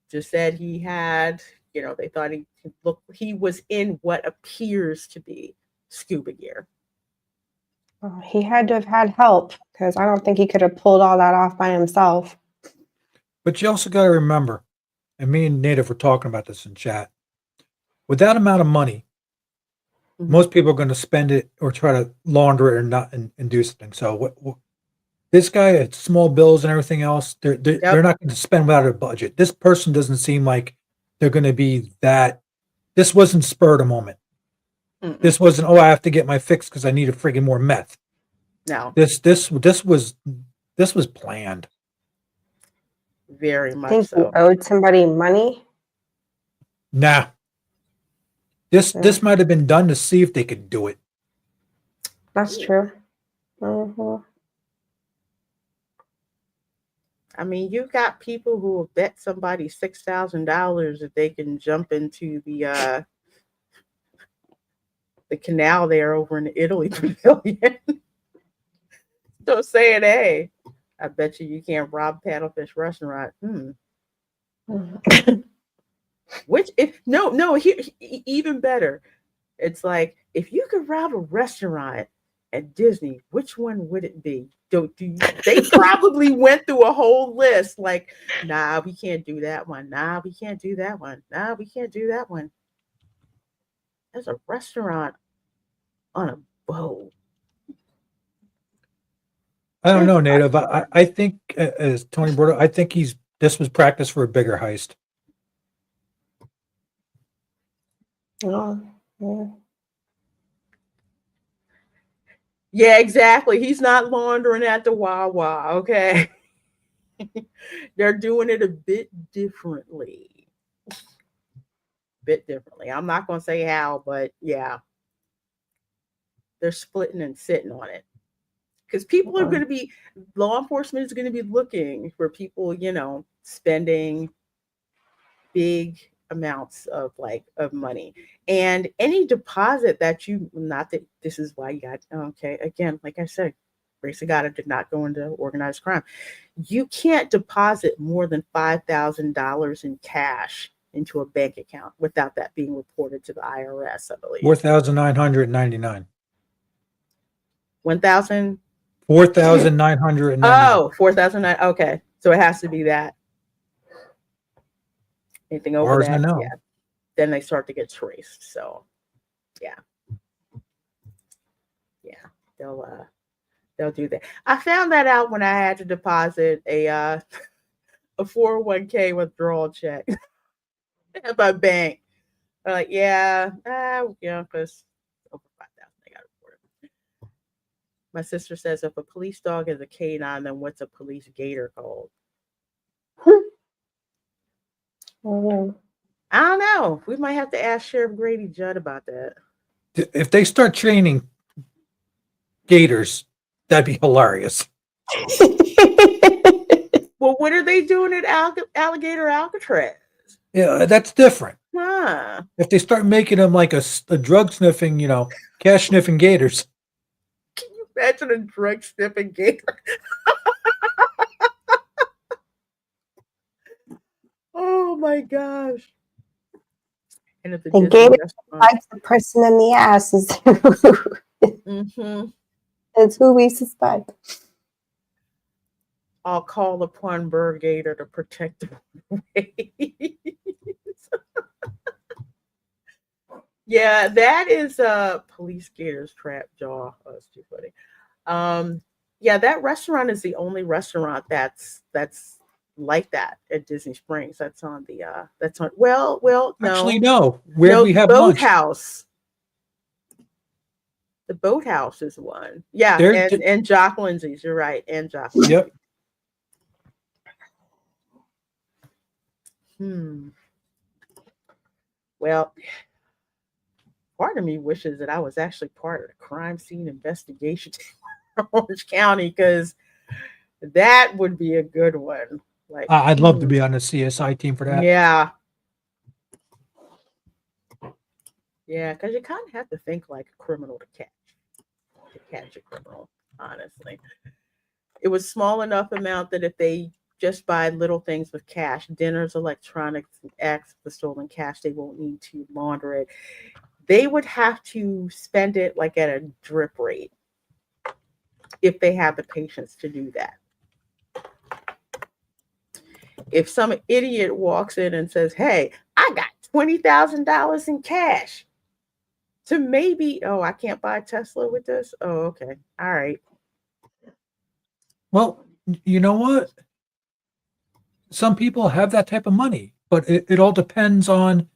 Just said he had, they thought he was in what appears to be scuba gear. Well, he had to have had help because I don't think he could have pulled all that off by himself. But you also got to remember, and me and Native were talking about this in chat, with that amount of money, most people are going to spend it or try to launder it or not and do something. So this guy, it's small bills and everything else, they're not going to spend without a budget. This person doesn't seem like they're going to be that. This wasn't spur of the moment. Mm-mm. This wasn't, I have to get my fix because I need a friggin' more meth. No. This was planned. Very much think so. You owed somebody money? Nah. This might have been done to see if they could do it. That's true. Mm-hmm. I mean, you've got people who will bet somebody $6,000 that they can jump into the canal there over in the Italy pavilion. So saying, hey, I bet you can't rob Paddlefish Restaurant. Which even better. It's like, if you could rob a restaurant at Disney, which one would it be? They probably went through a whole list like, nah, we can't do that one. Nah, we can't do that one. Nah, we can't do that one. There's a restaurant on a boat. I don't know, Native. I think, as Tony brought up, I think this was practice for a bigger heist. Oh, yeah. Yeah, exactly. He's not laundering at the Wawa, okay? They're doing it a bit differently. I'm not going to say how, but yeah. They're splitting and sitting on it. Because people are going to be, law enforcement is going to be looking for people, spending big amounts of money. And any deposit that not that this is why you got, okay, again, like I said, Grace Agata did not go into organized crime. You can't deposit more than $5,000 in cash into a bank account without that being reported to the IRS, I believe. 4,999. 1,000. 4,999. Oh, 4,009. Okay, so it has to be that. Anything over that, yeah. Then they start to get traced. So, yeah, they'll do that. I found that out when I had to deposit a 401k withdrawal check at my bank. I'm like, because over 5,000, they got to report it. My sister says, if a police dog is a canine, then what's a police gator called? I don't know. We might have to ask Sheriff Grady Judd about that. If they start training gators, that'd be hilarious. Well, what are they doing at Alligator Alcatraz? Yeah, that's different. Huh. If they start making them like a drug sniffing, cash sniffing gators. Can you imagine a drug sniffing gator? Oh my gosh. And at the The Disney gator restaurant. bites the person in the ass is Mm-hmm. it's who we suspect. I'll call upon Bird Gator to protect the waves. Yeah, that is Police Gator's Trap Jaw. Oh, that's too funny. Yeah, that restaurant is the only restaurant that's like that at Disney Springs. That's on Actually, no. no. Where'd No, we the have lunch? Boathouse. The Boathouse is one. Yeah, There. and Jock Lindsay's, you're right. And Jock Lindsay's. Yep. Well, part of me wishes that I was actually part of the crime scene investigation team in Orange County, because that would be a good one. Like, I'd love to be on the CSI team for that. yeah. Yeah, because you kind of have to think like a criminal to catch a criminal, honestly. It was small enough amount that if they just buy little things with cash, dinners, electronics, and acts for stolen cash, they won't need to launder it. They would have to spend it like at a drip rate if they have the patience to do that. If some idiot walks in and says, "Hey, I got $20,000 in cash," to maybe, "Oh, I can't buy a Tesla with this." Oh, okay. All right. Well, you know what? Some people have that type of money, but it all depends on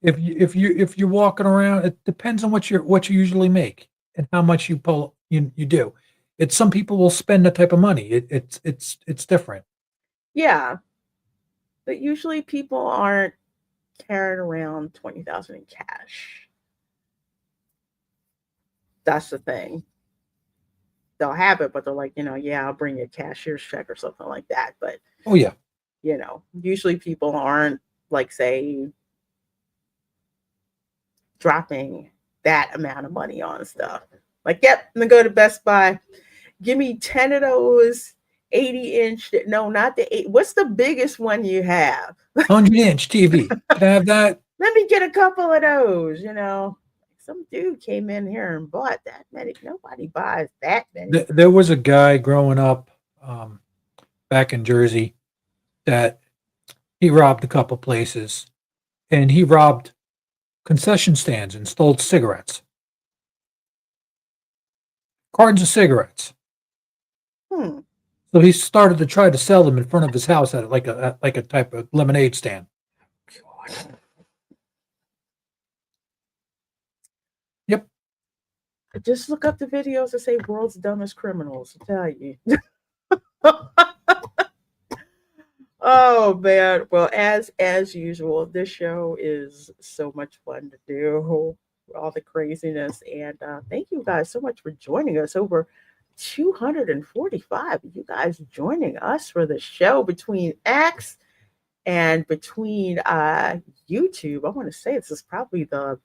if you're walking around. It depends on what you usually make and how much you do. It's some people will spend that type of money. It's different. Yeah. But usually people aren't carrying around 20,000 in cash. That's the thing. They'll have it, but they're like, yeah, I'll bring you a cashier's check or something like that. But Oh yeah. Usually people aren't, like, say, dropping that amount of money on stuff. Like, yep, I'm gonna go to Best Buy. Give me 10 of those 80-inch. No, not the 8. What's the biggest one you have? 100-inch TV. Can I have that? Let me get a couple of those. Some dude came in here and bought that many. Nobody buys that many. There was a guy growing up back in Jersey that he robbed a couple places, and he robbed concession stands and stole cigarettes, cartons of cigarettes. So he started to try to sell them in front of his house at like a type of lemonade stand. Yep. Just look up the videos that say "world's dumbest criminals." I tell you. Oh man. Well, as usual, this show is so much fun to do. All the craziness, and thank you guys so much for joining us. Over 245 of you guys joining us for the show between X and between YouTube. I want to say this is probably the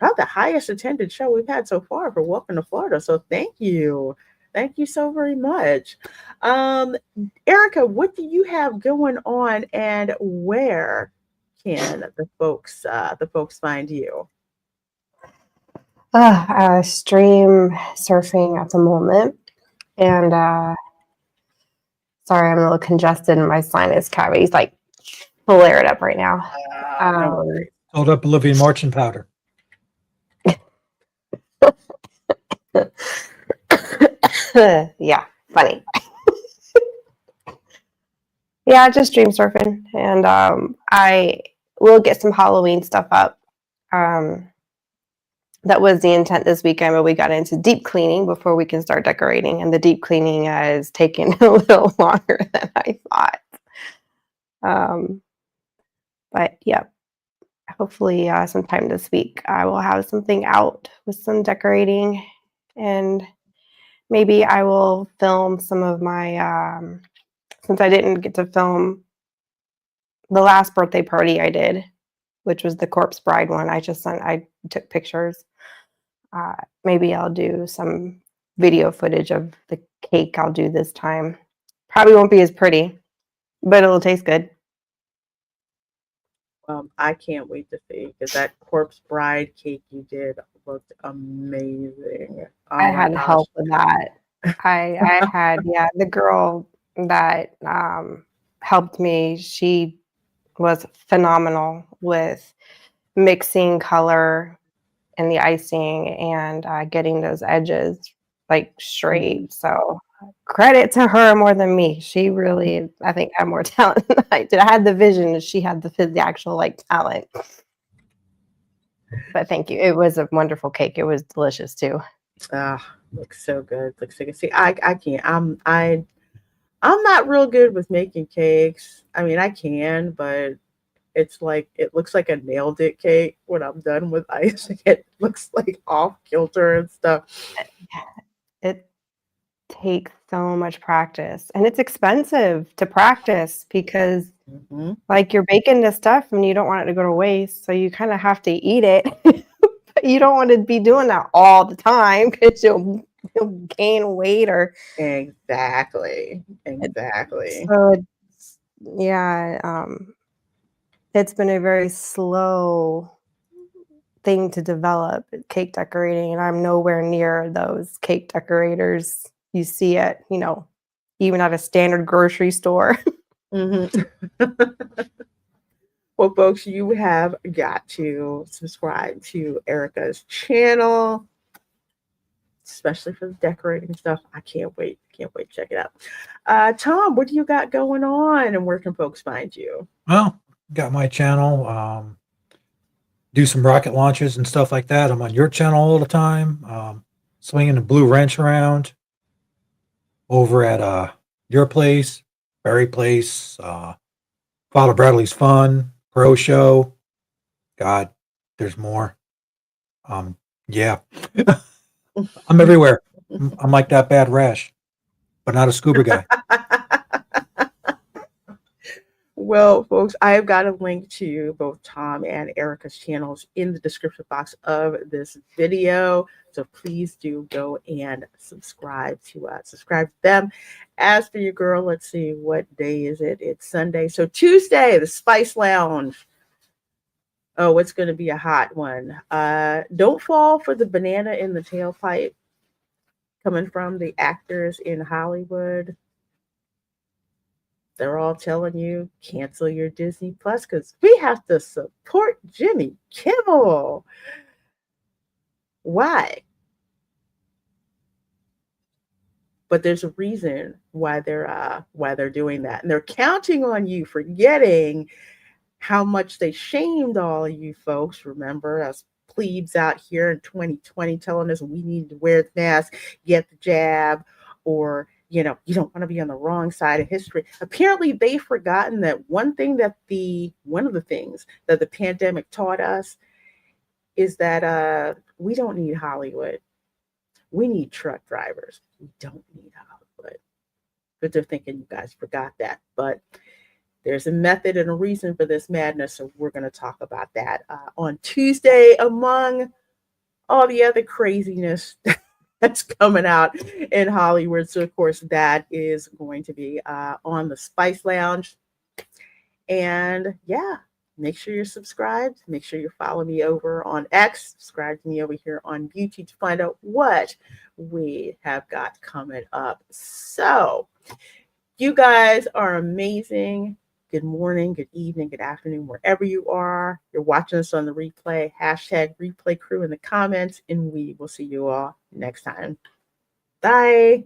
highest attended show we've had so far for Welcome to Florida. So thank you. Thank you so very much. Erica, what do you have going on, and where can the folks find you? Stream surfing at the moment, and sorry, I'm a little congested in my sinus cavities, like flared up right now. Hold up Olivia Marching powder. Yeah, funny. Yeah, just stream surfing, and I will get some Halloween stuff up. That was the intent this weekend, but we got into deep cleaning before we can start decorating, and the deep cleaning is taking a little longer than I thought. But yeah, hopefully sometime this week I will have something out with some decorating, and maybe I will film some of my, since I didn't get to film the last birthday party I did, which was the Corpse Bride one. I took pictures. Maybe I'll do some video footage of the cake I'll do this time. Probably won't be as pretty, but it'll taste good. I can't wait to see, because that Corpse Bride cake you did looked amazing. Oh I my had gosh. help with that. I had, yeah, the girl that helped me, she was phenomenal with mixing color and the icing and getting those edges like straight. So credit to her more than me. She really, I think, had more talent than I did. I had the vision, and she had the actual like talent. But thank you. It was a wonderful cake. It was delicious too. Looks so good. Looks so good. See, I can't. I'm not real good with making cakes. I mean, I can, but it's like it looks like a nailed it cake when I'm done with icing. It looks like off kilter and stuff. It takes so much practice, and it's expensive to practice because like you're baking this stuff and you don't want it to go to waste, so you kind of have to eat it. But you don't want to be doing that all the time because you'll gain weight or Exactly. so yeah, it's been a very slow thing to develop, cake decorating, and I'm nowhere near those cake decorators you see at, even at a standard grocery store. Well, folks, you have got to subscribe to Erica's channel, especially for the decorating stuff. I can't wait. Can't wait to check it out. Tom, what do you got going on, and where can folks find you? Well, got my channel. Do some rocket launches and stuff like that. I'm on your channel all the time. Swinging the blue wrench around over at your place, Barry Place, Father Bradley's Fun, Pro Show. God, there's more. Yeah. I'm everywhere. I'm like that bad rash, but not a scuba guy. Well, folks, I have got a link to both Tom and Erica's channels in the description box of this video. So please do go and subscribe to them. As for your girl, let's see, what day is it? It's Sunday. So Tuesday, the Spice Lounge. Oh, it's going to be a hot one. Don't fall for the banana in the tailpipe coming from the actors in Hollywood. They're all telling you cancel your Disney Plus because we have to support Jimmy Kimmel. Why? But there's a reason why they're doing that, and they're counting on you, forgetting how much they shamed all of you folks. Remember us plebes out here in 2020 telling us we need to wear the mask, get the jab, or you don't want to be on the wrong side of history. Apparently, they've forgotten that one of the things that the pandemic taught us is that we don't need Hollywood. We need truck drivers. We don't need Hollywood. But they're thinking you guys forgot that. But there's a method and a reason for this madness, so we're going to talk about that on Tuesday, among all the other craziness that's coming out in Hollywood. So, of course, that is going to be on the Spice Lounge. And yeah, make sure you're subscribed. Make sure you follow me over on X. Subscribe to me over here on YouTube to find out what we have got coming up. So, you guys are amazing. Good morning, good evening, good afternoon, wherever you are. You're watching us on the replay. Hashtag replay crew in the comments, and we will see you all next time. Bye.